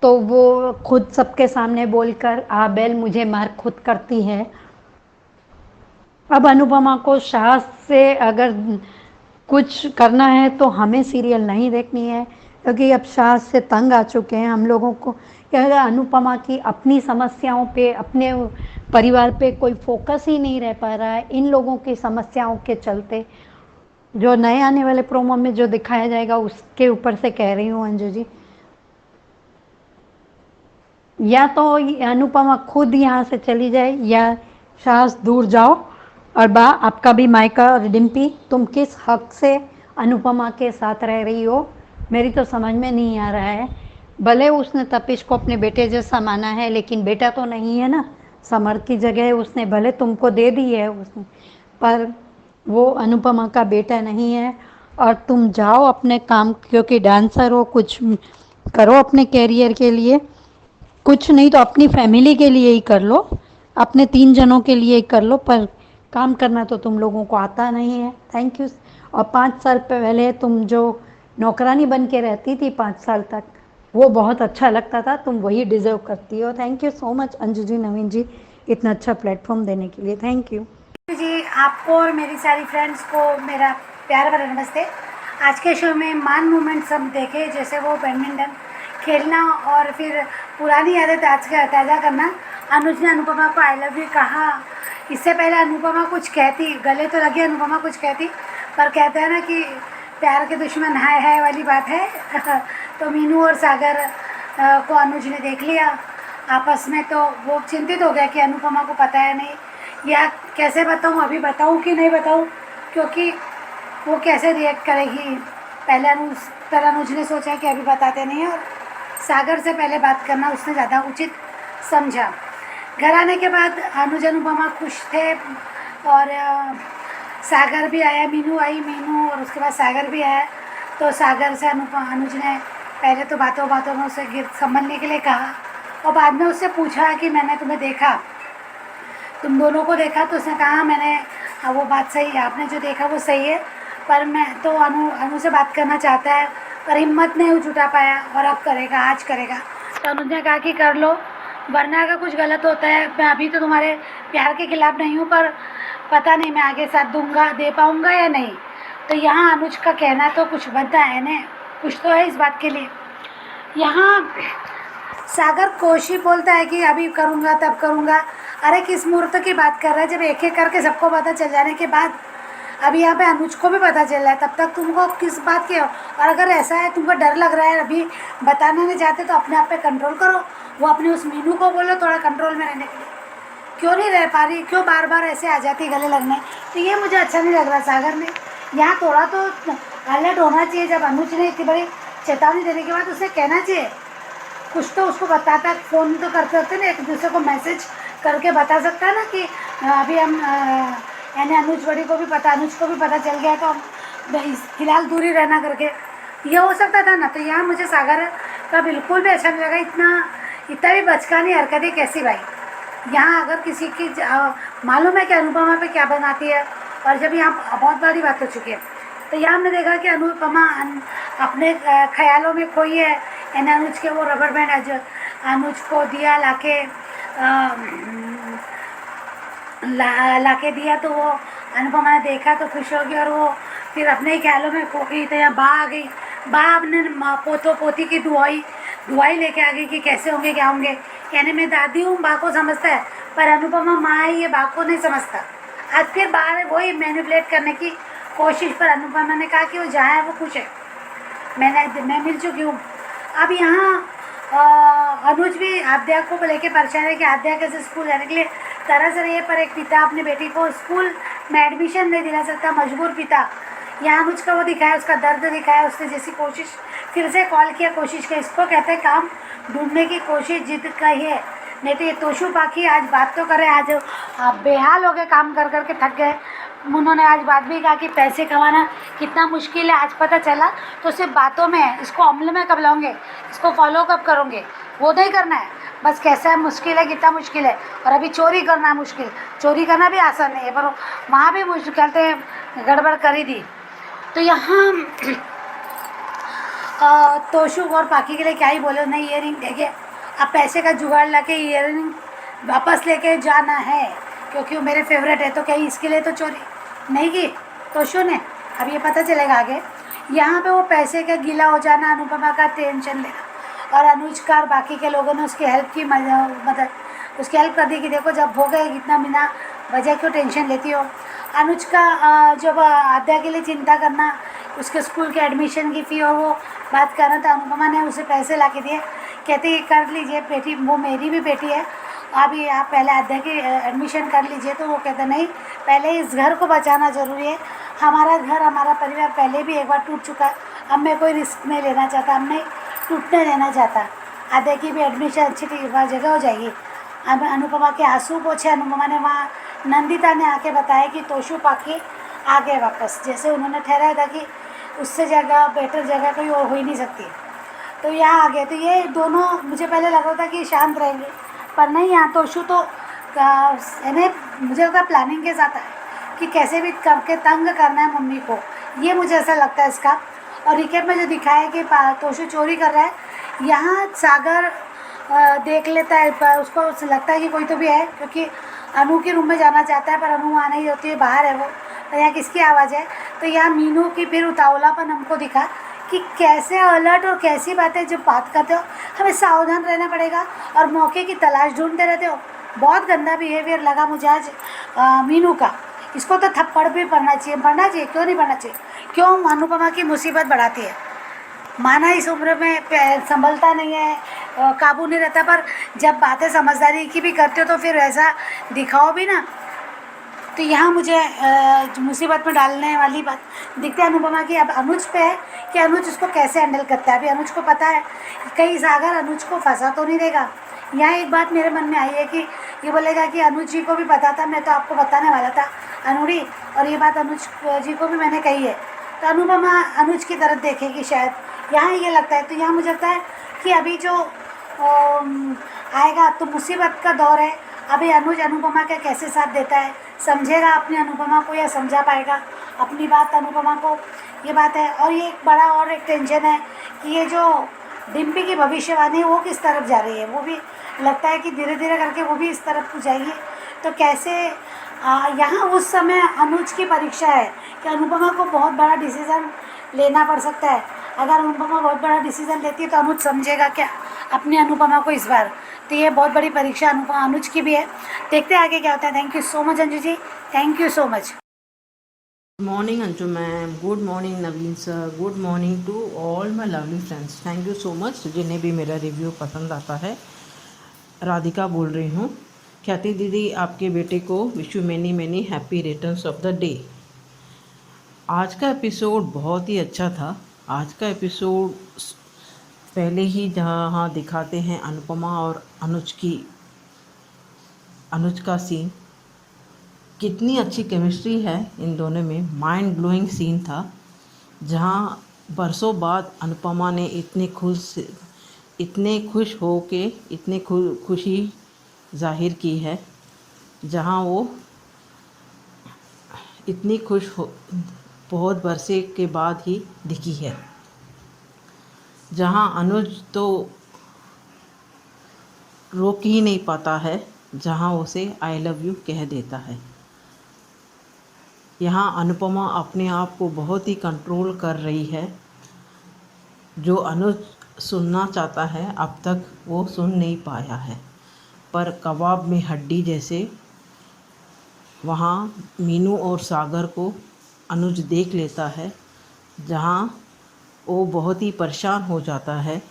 तो वो खुद सबके सामने बोलकर बेल मुझे मार खुद करती है। अब अनुपमा को सास से अगर कुछ करना है तो हमें सीरियल नहीं देखनी है, क्योंकि अब सास से तंग आ चुके हैं हम लोगों को। अगर अनुपमा की अपनी समस्याओं पे, अपने परिवार पे कोई फोकस ही नहीं रह पा रहा है इन लोगों की समस्याओं के चलते, जो नए आने वाले प्रोमो में जो दिखाया जाएगा उसके ऊपर से कह रही हूँ अंजू जी, या तो अनुपमा खुद यहाँ से चली जाए या सास दूर जाओ। और आपका भी मायका और डिम्पी, तुम किस हक से अनुपमा के साथ रह रही हो, मेरी तो समझ में नहीं आ रहा है। भले उसने तपिश को अपने बेटे जैसा माना है, लेकिन बेटा तो नहीं है ना, समर की जगह उसने भले तुमको दे दी है उसने, पर वो अनुपमा का बेटा नहीं है। और तुम जाओ अपने काम, क्योंकि डांसर हो, कुछ करो अपने कैरियर के लिए, कुछ नहीं तो अपनी फैमिली के लिए ही कर लो, अपने 3 जनों के लिए ही कर लो, पर काम करना तो तुम लोगों को आता नहीं है। Thank you. और 5 साल पहले तुम जो नौकरानी बन के रहती थी 5 साल तक, वो बहुत अच्छा लगता था, तुम वही डिजर्व करती हो। Thank you so much Anju ji, Naveen ji, इतना अच्छा प्लेटफॉर्म देने के लिए थैंक यू जी। आपको और मेरी सारी फ्रेंड्स को मेरा प्यार भरा नमस्ते। आज के शो में मान मोमेंट्स हम देखे, जैसे वो बैडमिंटन खेलना और फिर पुरानी यादें ताज़ा करना। अनुज ने अनुपमा को आई लव यू कहा। इससे पहले अनुपमा कुछ कहती, गले तो लगी अनुपमा कुछ कहती, पर कहते हैं ना कि प्यार के दुश्मन है वाली बात है। तो मीनू और सागर को अनुज ने देख लिया आपस में, तो वो चिंतित हो गया कि अनुपमा को पता है नहीं, या कैसे बताऊँ, अभी बताऊँ कि नहीं बताऊँ, क्योंकि वो कैसे रिएक्ट करेगी। पहले अनुज ने सोचा कि अभी बताते नहीं हैं, और सागर से पहले बात करना उसने ज़्यादा उचित समझा। घर आने के बाद अनुज अनुपमा खुश थे, और सागर भी आया, मीनू आई, मीनू और उसके बाद सागर भी आया। तो सागर से अनुज ने पहले तो बातों में उसे संभलने के लिए कहा, और बाद में उससे पूछा कि मैंने तुम्हें देखा, तुम दोनों को देखा, तो उसने कहा मैंने, वो बात सही है, आपने जो देखा वो सही है, पर मैं तो अनु से बात करना चाहता है, पर हिम्मत नहीं जुटा पाया, और अब करेगा, आज करेगा। तो अनुज ने कहा कि कर लो, वरना अगर कुछ गलत होता है, मैं अभी तो तुम्हारे प्यार के खिलाफ़ नहीं हूँ, पर पता नहीं मैं आगे साथ दे पाऊँगा या नहीं। तो यहाँ अनुज का कहना तो कुछ बनता है ना, कुछ तो है इस बात के लिए। यहाँ सागर कोशी बोलता है कि अभी करूँगा तब करूँगा। अरे किस मुहूर्त की बात कर रहा है, जब एक एक करके सबको पता चल जाने के बाद, अभी यहाँ पे अनुज को भी पता चल रहा है, तब तक तुमको किस बात की। और अगर ऐसा है तुमको डर लग रहा है, अभी बताना नहीं चाहते, तो अपने आप पे कंट्रोल करो। वो अपने उस मीनू को बोलो थोड़ा कंट्रोल में रहने के लिए। क्यों नहीं रह पा रही, क्यों बार बार ऐसे आ जाती गले लगने, तो ये मुझे अच्छा नहीं लग रहा। सागर ने यहाँ थोड़ा तो अलर्ट होना चाहिए। जब अनुज ने इतनी बड़ी चेतावनी देने के बाद उसे कहना चाहिए, कुछ तो उसको बताता, फ़ोन तो कर सकते ना, एक दूसरे को मैसेज करके बता सकता है ना कि अभी हम यानी अनुज बड़ी को भी पता, अनुज को भी पता चल गया, तो हम फिलहाल दूरी रहना करके ये हो सकता था ना। तो यहाँ मुझे सागर का बिल्कुल भी अच्छा नहीं लगा। इतना भी बचकानी हरकतें कैसी भाई। यहाँ अगर किसी की मालूम है कि अनुपमा पे क्या बनाती है, और जब यहाँ बहुत बड़ी बात हो चुकी है, तो यहाँ हमने देखा कि अनुपमा अपने ख्यालों में खोई है। यानी अनुज के वो रबर बैंड अनुज को दिया, लाके दिया, तो वो अनुपमा ने देखा तो खुश हो गई, और वो फिर अपने ही ख्यालों में खो गई। तो यहाँ बा आ गई, बा अपने पोतों पोती की दुआई लेके आ गई कि कैसे होंगे क्या होंगे। यानी मैं दादी हूँ, बा को समझता है, पर अनुपमा माँ है, ये बा को नहीं समझता। आज फिर बा वही मैनिपुलेट करने की कोशिश, पर अनुपमा ने कहा कि वो जहाँ है वो खुश है, मैं मिल चुकी हूँ। अब यहाँ अनुज भी आद्या को लेके परेशान है कि आद्या कैसे स्कूल जाने के लिए तरस रही है, पर एक पिता अपनी बेटी को स्कूल मैं एडमिशन नहीं दिला सकता, मजबूर पिता। यहाँ अनुज का वो दिखाया, उसका दर्द दिखाया, उसने जैसी कोशिश, फिर से कॉल किया, कोशिश की। इसको कहते हैं काम ढूंढने की कोशिश, जिद का ही है। नहीं तो ये तोशु पाखी आज बात तो करे, आज बेहाल हो गए, काम कर कर के थक गए। उन्होंने आज बात भी कहा कि पैसे कमाना कितना मुश्किल है, आज पता चला। तो सिर्फ बातों में है, इसको अमल में कब लाओगे, इसको फॉलो कब करोगे, वो नहीं करना है। बस कैसा मुश्किल है, कितना मुश्किल है। और अभी चोरी करना मुश्किल, चोरी करना भी आसान नहीं है, पर वहाँ भी मुश्किल कहते हैं गड़बड़ करी दी। तो यहाँ तोशु और पाखी के लिए क्या ही बोलो, नहीं ईयरिंग देखे, अब पैसे का जुगाड़ ला के ईयरिंग वापस लेके जाना है, क्योंकि वो मेरे फेवरेट है। तो कहीं इसके लिए तो चोरी नहीं की तोशु ने, अब ये पता चलेगा आगे। यहाँ पे वो पैसे का गीला हो जाना, अनुपमा का टेंशन लेना, और अनुज का और बाकी के लोगों ने उसकी हेल्प की, मतलब उसकी हेल्प कर दी कि देखो जब हो गए इतना बिना वजह क्यों टेंशन लेती हो। अनुज का जब आद्या के लिए चिंता करना, उसके स्कूल के एडमिशन की फ़ी और वो बात करना, तो अनुपमा ने उसे पैसे ला के दिए, कहते ये कर लीजिए बेटी, वो मेरी भी बेटी है, अभी आप पहले आद्या की एडमिशन कर लीजिए। तो वो कहते नहीं, पहले इस घर को बचाना ज़रूरी है, हमारा घर हमारा परिवार पहले भी एक बार टूट चुका है, अब मैं कोई रिस्क नहीं लेना चाहता, अब नहीं टूटने देना चाहता। आद्या की भी एडमिशन अच्छी जगह हो जाएगी। अब अनुपमा के आंसू पोछे अनुपमा ने, वहाँ नंदिता ने आके बताया कि तोशु पाखी आ गए वापस, जैसे उन्होंने ठहराया था कि उससे जगह बेटर जगह कोई और हो ही नहीं सकती। तो यहाँ आ गए। तो ये दोनों, मुझे पहले लग रहा था कि शांत रहेंगे, पर नहीं, यहाँ तोशु तो यानी मुझे लगता है प्लानिंग के साथ है कि कैसे भी करके तंग करना है मम्मी को, ये मुझे ऐसा लगता है इसका। और रिकेप में जो दिखाया है कि तोशु चोरी कर रहा है, यहाँ सागर देख लेता है, उसको लगता है कि कोई तो भी है, क्योंकि अनु के रूम में जाना चाहता है, पर अनु वहाँ नहीं होती है, बाहर है वो। तो यहाँ किसकी आवाज़ है, तो यहाँ मीनू की फिर उतावलापन हमको दिखा कि कैसे अलर्ट और कैसी बातें जब बात करते हो हमें सावधान रहना पड़ेगा और मौके की तलाश ढूंढते रहते हो। बहुत गंदा बिहेवियर लगा मुझे आज मीनू का। इसको तो थप्पड़ भी पड़ना चाहिए, क्यों नहीं पड़ना चाहिए, क्यों अनुपमा की मुसीबत बढ़ाती है। माना इस उम्र में संभलता नहीं है, काबू नहीं रहता, पर जब बातें समझदारी की भी करते हो तो फिर ऐसा दिखाओ भी ना। तो यहाँ मुझे मुसीबत में डालने वाली बात दिखती है अनुपमा की। अब अनुज पे है कि अनुज उसको कैसे हैंडल करता है। अभी अनुज को पता है कहीं सागर अनुज को फंसा तो नहीं देगा। यहाँ एक बात मेरे मन में आई है कि ये बोलेगा कि अनुज जी को भी पता था, मैं तो आपको बताने वाला था अनुड़ी, और ये बात अनुज जी को भी मैंने कही है। तो अनुपमा अनुज की तरफ देखेगी शायद, यहाँ ये लगता है। तो यहाँ मुझे लगता है कि अभी जो आएगा तो मुसीबत का दौर है। अभी अनुज अनुपमा का कैसे साथ देता है, समझेगा अपनी अनुपमा को या समझा पाएगा अपनी बात अनुपमा को, ये बात है। और ये एक बड़ा और एक टेंशन है कि ये जो डिम्पी की भविष्यवाणी है वो किस तरफ जा रही है। वो भी लगता है कि धीरे धीरे करके वो भी इस तरफ जाएगी। तो कैसे यहाँ उस समय अनुज की परीक्षा है कि अनुपमा को बहुत बड़ा डिसीज़न लेना पड़ सकता है। अगर अनुपमा बहुत बड़ा डिसीज़न लेती है तो अनुज समझेगा क्या अपनी अनुपमा को इस बार। तो ये बहुत बड़ी परीक्षा अनुज की भी है। देखते हैं आगे क्या होता है। Thank you so much Anju ji, thank you so much. Good morning Anju ma'am, good morning Naveen sir, good morning to all my lovely friends. Thank you so much जिन्हें भी मेरा रिव्यू पसंद आता है। राधिका बोल रही हूँ। ख्याति दीदी, आपके बेटे को wish you many many happy returns of the day. आज का एपिसोड बहुत ही अच्छा था। आज का एपिसोड पहले ही जहाँ दिखाते हैं अनुपमा और अनुज का सीन, कितनी अच्छी केमिस्ट्री है इन दोनों में। माइंड ब्लोइंग सीन था जहाँ बरसों बाद अनुपमा ने इतने खुश हो के इतनी खुशी जाहिर की है, जहाँ वो इतनी खुश हो बहुत बरसे के बाद ही दिखी है। जहाँ अनुज तो रोक ही नहीं पाता है, जहाँ उसे आई लव यू कह देता है। यहाँ अनुपमा अपने आप को बहुत ही कंट्रोल कर रही है। जो अनुज सुनना चाहता है अब तक वो सुन नहीं पाया है, पर कबाब में हड्डी जैसे वहाँ मीनू और सागर को अनुज देख लेता है, जहाँ वो बहुत ही परेशान हो जाता है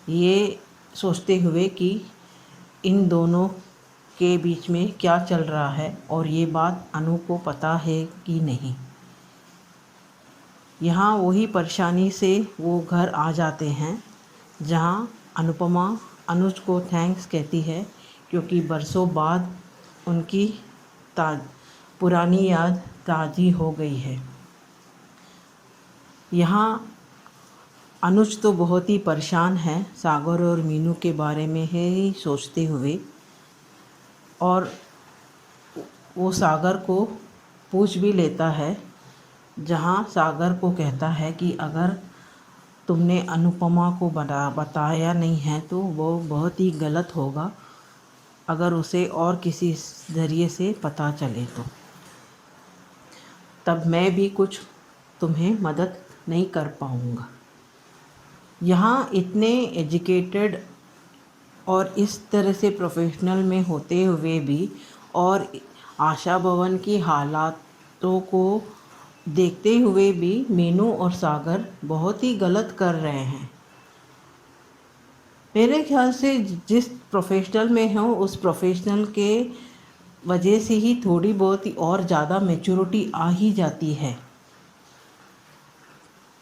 ये सोचते हुए कि इन दोनों के बीच में क्या चल रहा है और ये बात अनु को पता है कि नहीं। यहाँ वही परेशानी से वो घर आ जाते हैं जहाँ अनुपमा अनुज को थैंक्स कहती है क्योंकि बरसों बाद उनकी पुरानी याद ताज़ी हो गई है। यहाँ अनुज तो बहुत ही परेशान है सागर और मीनू के बारे में ही सोचते हुए, और वो सागर को पूछ भी लेता है, जहाँ सागर को कहता है कि अगर तुमने अनुपमा को बताया नहीं है तो वो बहुत ही गलत होगा अगर उसे और किसी ज़रिए से पता चले तो, तब मैं भी कुछ तुम्हें मदद नहीं कर पाऊँगा। यहाँ इतने एजुकेटेड और इस तरह से प्रोफेशनल में होते हुए भी और आशा भवन की हालातों को देखते हुए भी मीनू और सागर बहुत ही गलत कर रहे हैं। मेरे ख्याल से जिस प्रोफेशनल में हो उस प्रोफेशनल के वजह से ही थोड़ी बहुत ही और ज़्यादा मैच्योरिटी आ ही जाती है।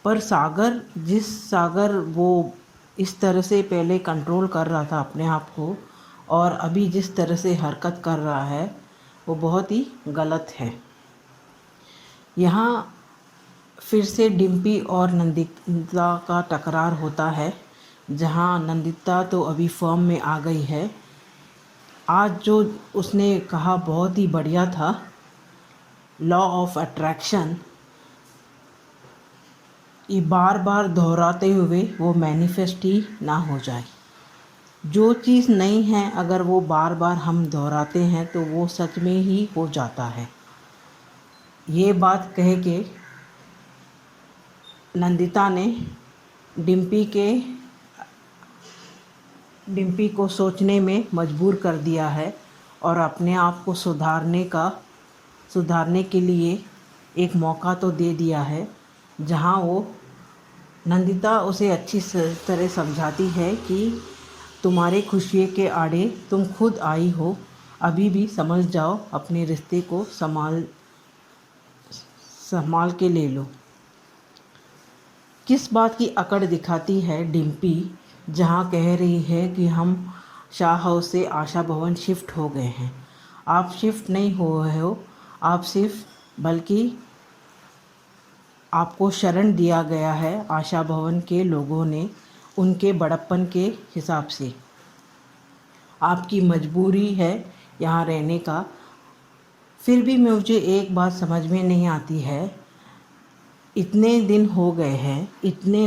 पर सागर वो इस तरह से पहले कंट्रोल कर रहा था अपने आप को और अभी जिस तरह से हरकत कर रहा है वो बहुत ही गलत है। यहाँ फिर से डिम्पी और नंदिता का टकरार होता है, जहाँ नंदिता तो अभी फॉर्म में आ गई है। आज जो उसने कहा बहुत ही बढ़िया था, लॉ ऑफ अट्रैक्शन, ये बार बार दोहराते हुए वो मैनिफेस्ट ही ना हो जाए। जो चीज़ नहीं है अगर वो बार बार हम दोहराते हैं तो वो सच में ही हो जाता है। ये बात कह के नंदिता ने डिम्पी को सोचने में मजबूर कर दिया है और अपने आप को सुधारने के लिए एक मौका तो दे दिया है, जहां वो नंदिता उसे अच्छी तरह समझाती है कि तुम्हारे खुशी के आड़े तुम खुद आई हो, अभी भी समझ जाओ, अपने रिश्ते को संभाल के ले लो। किस बात की अकड़ दिखाती है डिम्पी, जहाँ कह रही है कि हम शाह हाउस से आशा भवन शिफ्ट हो गए हैं। आप शिफ्ट नहीं हुए हो, आप बल्कि आपको शरण दिया गया है आशा भवन के लोगों ने, उनके बड़प्पन के हिसाब से। आपकी मजबूरी है यहाँ रहने का। फिर भी मुझे एक बात समझ में नहीं आती है, इतने दिन हो गए हैं, इतने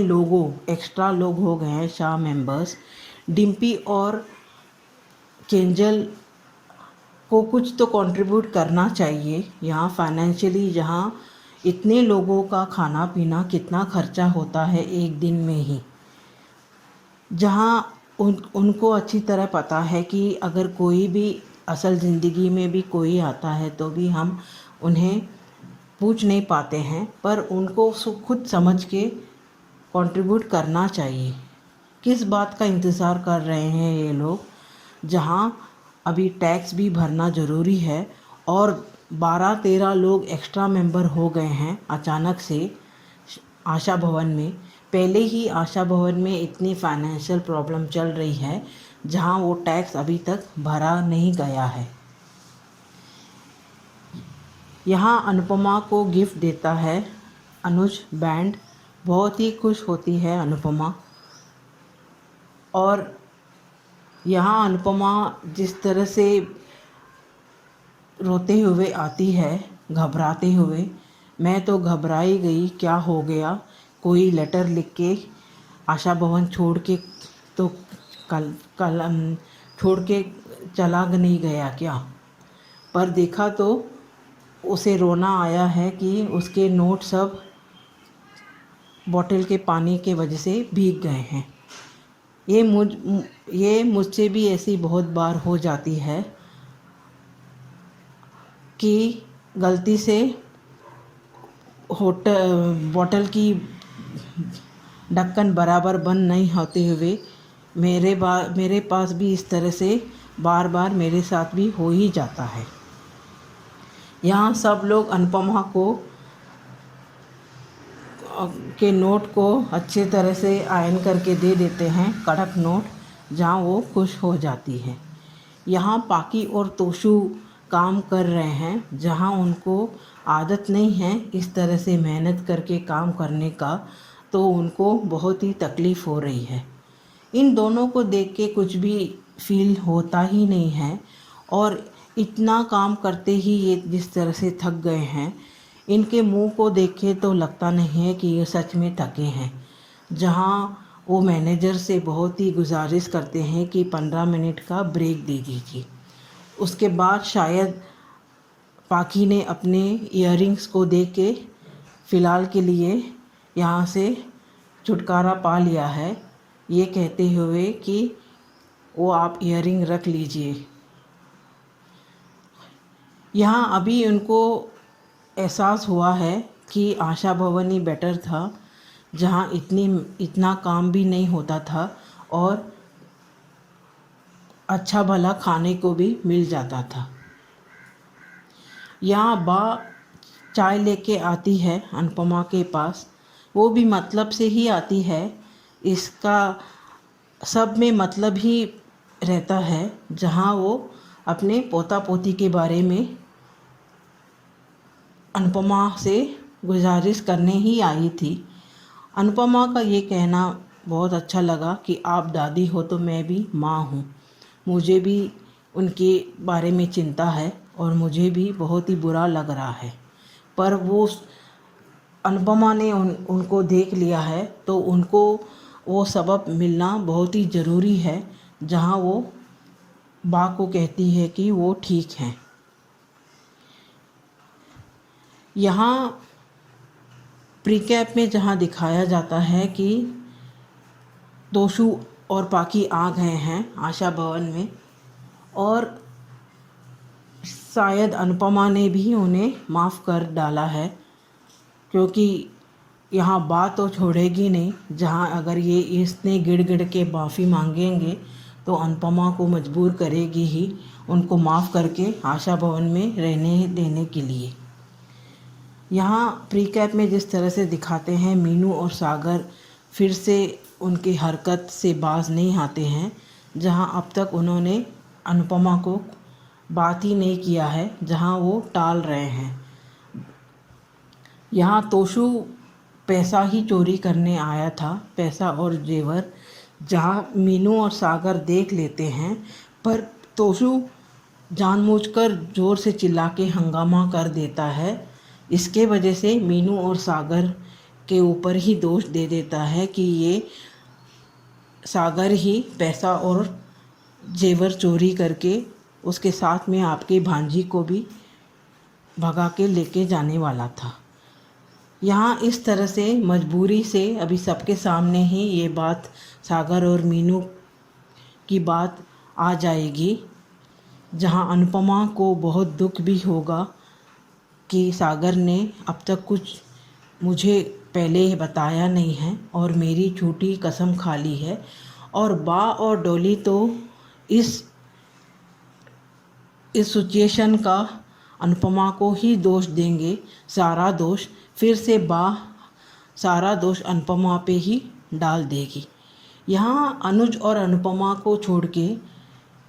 एक्स्ट्रा लोग हो गए हैं शाह मेंबर्स, डिम्पी और केंजल को कुछ तो कंट्रीब्यूट करना चाहिए यहाँ फाइनेंशियली, जहाँ इतने लोगों का खाना पीना कितना खर्चा होता है एक दिन में ही, जहाँ उनको अच्छी तरह पता है कि अगर कोई भी असल ज़िंदगी में भी कोई आता है तो भी हम उन्हें पूछ नहीं पाते हैं, पर उनको खुद समझ के कंट्रीब्यूट करना चाहिए। किस बात का इंतज़ार कर रहे हैं ये लोग, जहाँ अभी टैक्स भी भरना ज़रूरी है और 12-13 लोग एक्स्ट्रा मेंबर हो गए हैं अचानक से आशा भवन में। पहले ही आशा भवन में इतनी फाइनेंशियल प्रॉब्लम चल रही है, जहां वो टैक्स अभी तक भरा नहीं गया है। यहाँ अनुपमा को गिफ्ट देता है अनुज बैंड, बहुत ही खुश होती है अनुपमा। और यहाँ अनुपमा जिस तरह से रोते हुए आती है, घबराते हुए, मैं तो घबराई गई, क्या हो गया, कोई लेटर लिख के आशा भवन छोड़ के तो कल छोड़ के चला नहीं गया क्या। पर देखा तो उसे रोना आया है कि उसके नोट सब बॉटल के पानी के वजह से भीग गए हैं। ये मुझसे भी ऐसी बहुत बार हो जाती है कि गलती से बॉटल की ढक्कन बराबर बंद नहीं होते हुए मेरे पास भी इस तरह से बार बार मेरे साथ भी हो ही जाता है। यहाँ सब लोग अनुपमा को के नोट को अच्छे तरह से आयन करके दे देते हैं, कड़क नोट, जहाँ वो खुश हो जाती है। यहाँ पाकी और तोशु काम कर रहे हैं, जहाँ उनको आदत नहीं है इस तरह से मेहनत करके काम करने का, तो उनको बहुत ही तकलीफ़ हो रही है। इन दोनों को देख के कुछ भी फील होता ही नहीं है, और इतना काम करते ही ये जिस तरह से थक गए हैं, इनके मुंह को देखे तो लगता नहीं है कि ये सच में थके हैं। जहाँ वो मैनेजर से बहुत ही गुजारिश करते हैं कि 15 मिनट का ब्रेक दे दीजिए। उसके बाद शायद पाकी ने अपने इयररिंग्स को देख के फ़िलहाल के लिए यहाँ से छुटकारा पा लिया है, ये कहते हुए कि वो आप इयररिंग रख लीजिए। यहाँ अभी उनको एहसास हुआ है कि आशा भवन ही बेटर था, जहाँ इतना काम भी नहीं होता था और अच्छा भला खाने को भी मिल जाता था। यहाँ बा चाय लेके आती है अनुपमा के पास, वो भी मतलब से ही आती है। इसका सब में मतलब ही रहता है, जहाँ वो अपने पोता पोती के बारे में अनुपमा से गुजारिश करने ही आई थी। अनुपमा का ये कहना बहुत अच्छा लगा कि आप दादी हो तो मैं भी माँ हूँ, मुझे भी उनके बारे में चिंता है और मुझे भी बहुत ही बुरा लग रहा है। पर वो अनुपमा ने उनको देख लिया है, तो उनको वो सबक मिलना बहुत ही ज़रूरी है, जहाँ वो बा को कहती है कि वो ठीक हैं। यहाँ प्रीकैप में जहाँ दिखाया जाता है कि तोशु और पाकी आ गए हैं आशा भवन में, और शायद अनुपमा ने भी उन्हें माफ़ कर डाला है, क्योंकि यहाँ बात तो छोड़ेगी नहीं। जहाँ अगर ये इसने गिड़ गिड़ के माफ़ी मांगेंगे तो अनुपमा को मजबूर करेगी ही उनको माफ़ करके आशा भवन में रहने देने के लिए। यहाँ प्रीकैप में जिस तरह से दिखाते हैं, मीनू और सागर फिर से उनकी हरकत से बाज नहीं आते हैं, जहाँ अब तक उन्होंने अनुपमा को बात ही नहीं किया है, जहाँ वो टाल रहे हैं। यहाँ तोशु पैसा ही चोरी करने आया था, पैसा और जेवर, जहाँ मीनू और सागर देख लेते हैं, पर तोशु जानबूझकर ज़ोर से चिल्ला के हंगामा कर देता है। इसके वजह से मीनू और सागर के ऊपर ही दोष दे देता है कि ये सागर ही पैसा और जेवर चोरी करके उसके साथ में आपकी भांजी को भी भगा के लेके जाने वाला था। यहाँ इस तरह से मजबूरी से अभी सबके सामने ही ये बात सागर और मीनू की बात आ जाएगी, जहाँ अनुपमा को बहुत दुख भी होगा कि सागर ने अब तक कुछ मुझे पहले बताया नहीं है और मेरी झूठी कसम खा ली है। और बा और डॉली तो इस सिचुएशन का अनुपमा को ही दोष देंगे, सारा दोष फिर से सारा दोष अनुपमा पे ही डाल देगी। यहाँ अनुज और अनुपमा को छोड़ के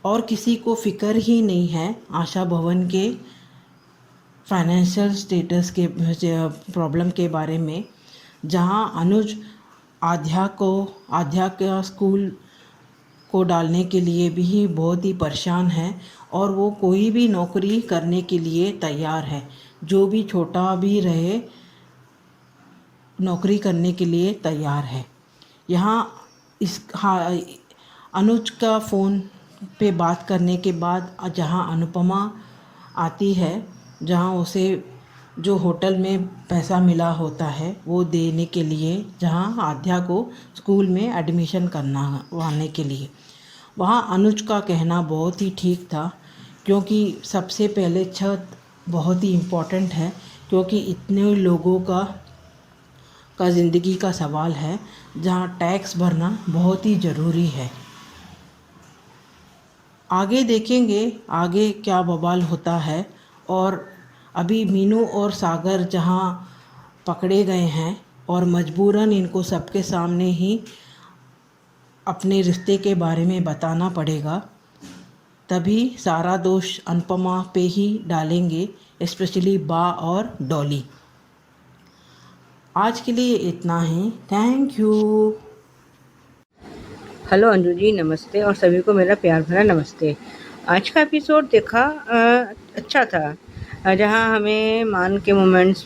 और किसी को फिक्र ही नहीं है आशा भवन के फाइनेंशियल स्टेटस के प्रॉब्लम के बारे में, जहाँ अनुज आध्या के स्कूल को डालने के लिए भी बहुत ही परेशान है, और वो कोई भी नौकरी करने के लिए तैयार है, जो भी छोटा भी रहे नौकरी करने के लिए तैयार है। यहाँ अनुज का फ़ोन पे बात करने के बाद जहाँ अनुपमा आती है, जहाँ उसे जो होटल में पैसा मिला होता है वो देने के लिए, जहाँ आध्या को स्कूल में एडमिशन करवाने के लिए, वहाँ अनुज का कहना बहुत ही ठीक था, क्योंकि सबसे पहले छत बहुत ही इम्पोर्टेंट है, क्योंकि इतने लोगों का ज़िंदगी का सवाल है, जहाँ टैक्स भरना बहुत ही ज़रूरी है। आगे देखेंगे आगे क्या बवाल होता है। और अभी मीनू और सागर जहाँ पकड़े गए हैं और मजबूरन इनको सबके सामने ही अपने रिश्ते के बारे में बताना पड़ेगा, तभी सारा दोष अनुपमा पे ही डालेंगे, स्पेशली बा और डॉली। आज के लिए इतना ही। Thank you. Hello Anju ji, नमस्ते और सभी को मेरा प्यार भरा नमस्ते। आज का एपिसोड देखा, अच्छा था। जहां हमें मान के मोमेंट्स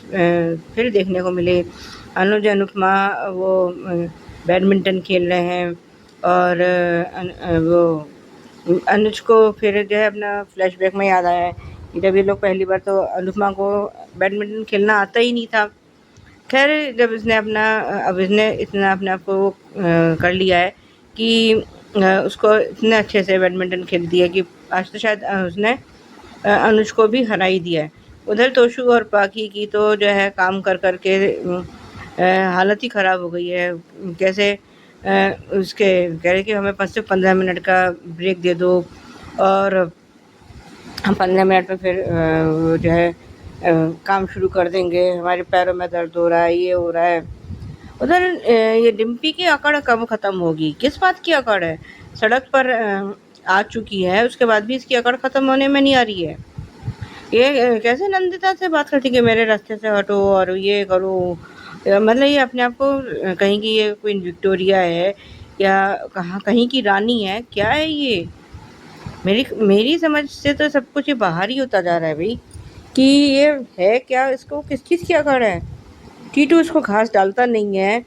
फिर देखने को मिले। अनुज अनुपमा वो बैडमिंटन खेल रहे हैं और वो अनुज को फिर जो है अपना फ्लैशबैक में याद आया है कि जब ये लोग पहली बार, तो अनुपमा को बैडमिंटन खेलना आता ही नहीं था। खैर, जब इसने अब इसने इतना अपने आप को कर लिया है कि उसको इतने अच्छे से बैडमिंटन खेल दिया कि आज तो शायद उसने अनुज को भी हरा ही दिया है। उधर तोशु और पाकी की तो जो है काम कर कर के हालत ही ख़राब हो गई है। कैसे उसके कह रहे कि हमें 5 से 15 मिनट का ब्रेक दे दो और हम 15 मिनट में फिर जो है काम शुरू कर देंगे, हमारे पैरों में दर्द हो रहा है, ये हो रहा है। उधर ये डिम्पी की अकड़ कब ख़त्म होगी? किस बात की अकड़ है? सड़क पर आ चुकी है, उसके बाद भी इसकी अकड़ ख़त्म होने में नहीं आ रही है। ये कैसे नंदिता से बात करती कि मेरे रास्ते से हटो और ये करो। मतलब ये अपने आप को कहीं की ये क्वीन विक्टोरिया है या कहीं की रानी है, क्या है ये? मेरी समझ से तो सब कुछ ये बाहर ही होता जा रहा है भाई, कि ये है क्या, इसको किस चीज़ की अकड़ है। टीटू इसको घास डालता नहीं है।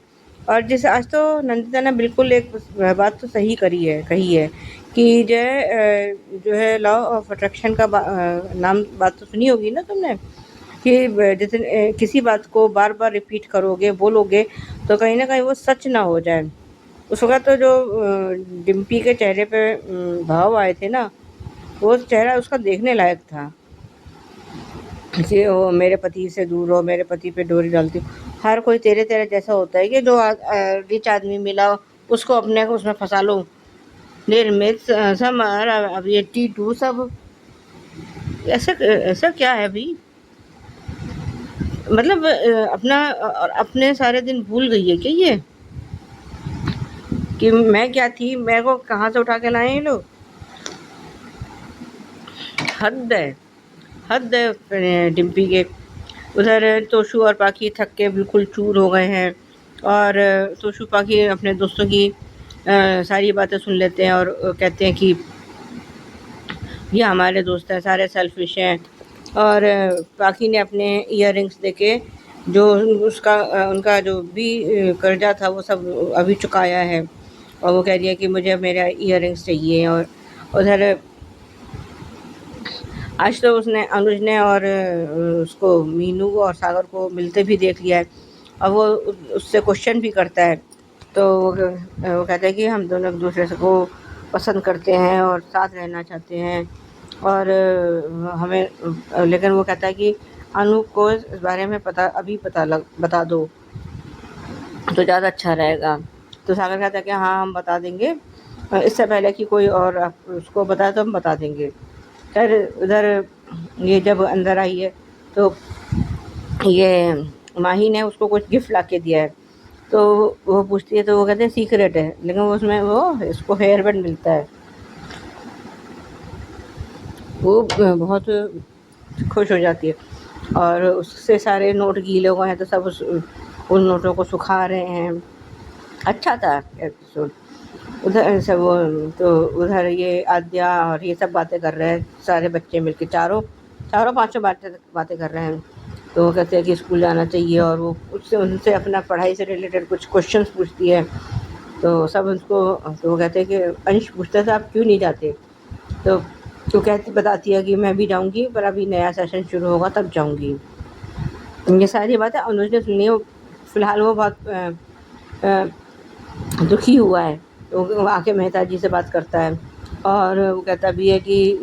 और जैसे आज तो नंदिता ने बिल्कुल एक बात तो सही कही है कि जो है लॉ ऑफ अट्रैक्शन का बात तो सुनी होगी ना तुमने, कि जैसे किसी बात को बार बार रिपीट करोगे, बोलोगे, तो कहीं ना कहीं वो सच ना हो जाए। उस वक्त तो जो डिम्पी के चेहरे पे भाव आए थे ना, वो चेहरा उसका देखने लायक था कि वो मेरे पति से दूर हो, मेरे पति पे डोरी डालती हो। हर कोई तेरे जैसा होता है कि जो रिच आदमी मिला उसको अपने को उसमें फंसा लो। निर्मित समर, अब ये टीटू सब ऐसा क्या है भाई? मतलब अपने सारे दिन भूल गई है क्या ये, कि मैं क्या थी, मैं को कहाँ से उठा के लाए ये लोग? हद है डिम्पी के। उधर तोशु और पाकी थक के बिल्कुल चूर हो गए हैं और तोशु पाकी अपने दोस्तों की सारी बातें सुन लेते हैं और कहते हैं कि ये हमारे दोस्त हैं, सारे सेल्फिश हैं। और पाकी ने अपने ईयररिंग्स देके जो उनका जो भी कर्जा था वो सब अभी चुकाया है, और वो कह रही है कि मुझे मेरा ईयररिंग्स चाहिए। और उधर आज तो उसने अनुज ने और उसको मीनू और सागर को मिलते भी देख लिया है, और वो उससे क्वेश्चन भी करता है। तो वो कहता है कि हम दोनों एक दूसरे को पसंद करते हैं और साथ रहना चाहते हैं, और हमें, लेकिन वो कहता है कि अनु को इस बारे में बता दो तो ज़्यादा अच्छा रहेगा। तो सागर कहता है कि हाँ हम बता देंगे, इससे पहले कि कोई और उसको बताए तो हम बता देंगे। खैर, उधर ये जब अंदर आई है तो ये माही ने उसको कुछ गिफ्ट ला के दिया है, तो वो पूछती है, तो वो कहते हैं सीक्रेट है, लेकिन उसमें वो इसको हेयर बैंड मिलता है। वो बहुत खुश हो जाती है और उससे सारे नोट गीले हुए हैं, तो सब उन नोटों को सुखा रहे हैं। अच्छा था एपिसोड। उधर सब तो उधर ये आद्या और ये सब बातें कर रहे हैं, सारे बच्चे मिलके चारों पांचों बातें कर रहे हैं। तो वो कहते हैं कि स्कूल जाना चाहिए, और वो उनसे अपना पढ़ाई से रिलेटेड कुछ क्वेश्चंस पूछती है। तो सब उसको, तो वो कहते हैं कि अंश पूछता था आप क्यों नहीं जाते, तो बताती है कि मैं भी जाऊंगी, पर अभी नया सेशन शुरू होगा तब जाऊंगी। ये सारी बातें अनुज ने सुनी। फिलहाल वो बहुत दुखी हुआ है, तो वो आके मेहता जी से बात करता है और वो कहता भी है कि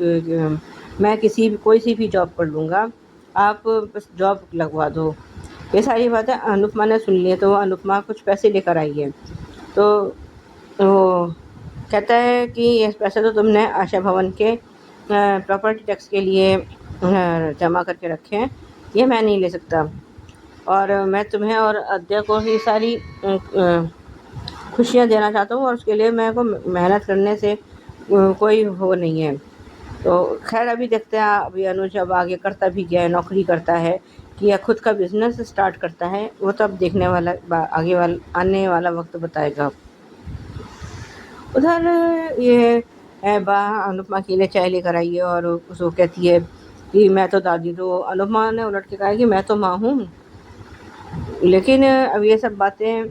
मैं कोई सी भी जॉब कर लूँगा, आप बस जॉब लगवा दो। ये सारी बातें अनुपमा ने सुन ली है, तो वो अनुपमा कुछ पैसे लेकर आई है। तो वो कहता है कि ये पैसे तो तुमने आशा भवन के प्रॉपर्टी टैक्स के लिए जमा करके रखे हैं, ये मैं नहीं ले सकता, और मैं तुम्हें और अद्या को ही सारी खुशियाँ देना चाहता हूँ, और उसके लिए मेरे को मेहनत करने से कोई वो नहीं है। तो खैर अभी देखते हैं अभी अनुज अब आगे करता भी क्या है, नौकरी करता है कि या खुद का बिजनेस स्टार्ट करता है, वो तो अब देखने वाला आगे वाला आने वाला वक्त बताएगा। उधर ये बा अनुपमा के लिए चाय लेकर आई है और उसको कहती है कि मैं तो दादी, तो अनुपमा ने उलट के कहा कि मैं तो माँ हूँ, लेकिन अब ये सब बातें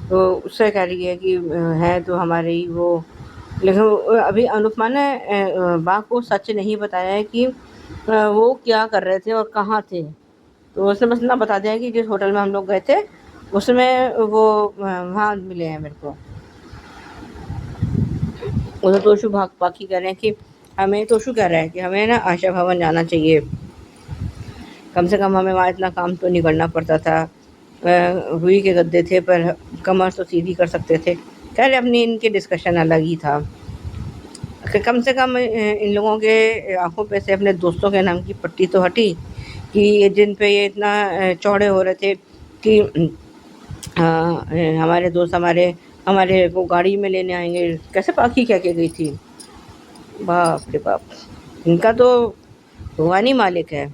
तो उससे कह रही है कि है तो हमारे ही वो, लेकिन अभी अनुपमा ने बा को सच नहीं बताया है कि वो क्या कर रहे थे और कहाँ थे। तो उसने बस ना बता दिया कि जिस होटल में हम लोग गए थे उसमें वो वहाँ मिले हैं मेरे को। उधर तोशु बाकी कह रहे हैं कि हमें, तोशु कह रहा है कि हमें ना आशा भवन जाना चाहिए, कम से कम हमें वहाँ इतना काम तो नहीं करना पड़ता था, रुई के गद्दे थे पर कमर तो सीधी कर सकते थे। खैर अपनी इनके डिस्कशन अलग ही था कि कम से कम इन लोगों के आंखों पे से अपने दोस्तों के नाम की पट्टी तो हटी कि ये जिन पे ये इतना चौड़े हो रहे थे कि हमारे दोस्त हमारे को गाड़ी में लेने आएंगे। कैसे पाखी कह के गई थी, बाप रे बाप, इनका तो भगवान ही मालिक है।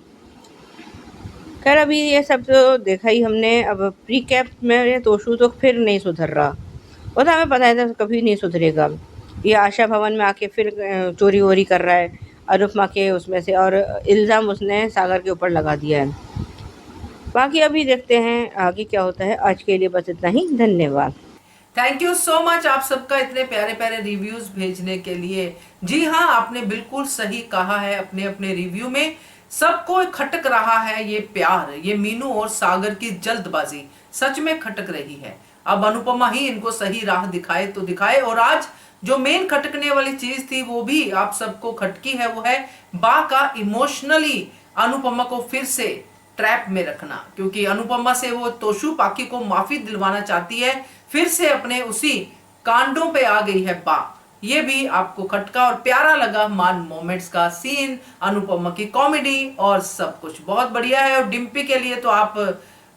खैर अभी ये सब तो देखा ही हमने। अब प्री कैप में तोशु तो फिर नहीं सुधर रहा, वो तो हमें पता था कभी नहीं सुधरेगा। ये आशा भवन में आके फिर चोरी वोरी कर रहा है अनुपमा के उसमें से, और इल्ज़ाम उसने सागर के ऊपर लगा दिया है। बाकी अभी देखते हैं आगे क्या होता है। आज के लिए बस इतना ही, धन्यवाद। थैंक यू सो मच आप सबका इतने प्यारे प्यारे रिव्यूज भेजने के लिए। जी हाँ, आपने बिल्कुल सही कहा है, अपने अपने रिव्यू में सबको खटक रहा है ये प्यार, ये मीनू और सागर की जल्दबाजी सच में खटक रही है। अब अनुपमा ही इनको सही राह दिखाए तो दिखाए। और आज जो मेन खटकने वाली चीज थी वो भी आप सबको खटकी है, वो है बा का इमोशनली अनुपमा को फिर से ट्रैप में रखना, क्योंकि अनुपमा से वो तोशु पाकी को माफी दिलवाना चाहती है, फिर से अपने उसी कांडों पे आ गई है बा। ये भी आपको खटका और प्यारा लगा। मान मोमेंट्स का सीन, अनुपमा की कॉमेडी और सब कुछ बहुत बढ़िया है। और डिम्पी के लिए तो आप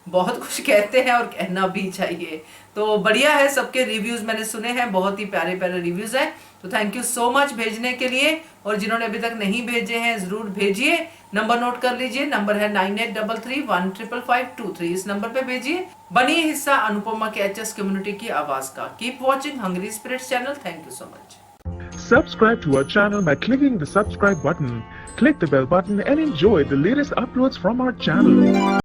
बहुत कुछ कहते हैं और कहना भी चाहिए। तो बढ़िया है, सबके रिव्यूज मैंने सुने हैं, बहुत ही प्यारे प्यारे रिव्यूज हैं। तो थैंक यू सो मच भेजने के लिए। और जिन्होंने अभी तक नहीं भेजे हैं जरूर भेजिए। नंबर नोट कर लीजिए, नंबर है 9833155523। इस नंबर पे भेजिए। बनिए हिस्सा अनुपमा के एचएस कम्युनिटी की आवाज का। Keep watching hungry spirits channel. Thank you so much. Subscribe to our channel by clicking the subscribe button. Click the bell button and enjoy the latest uploads from our channel.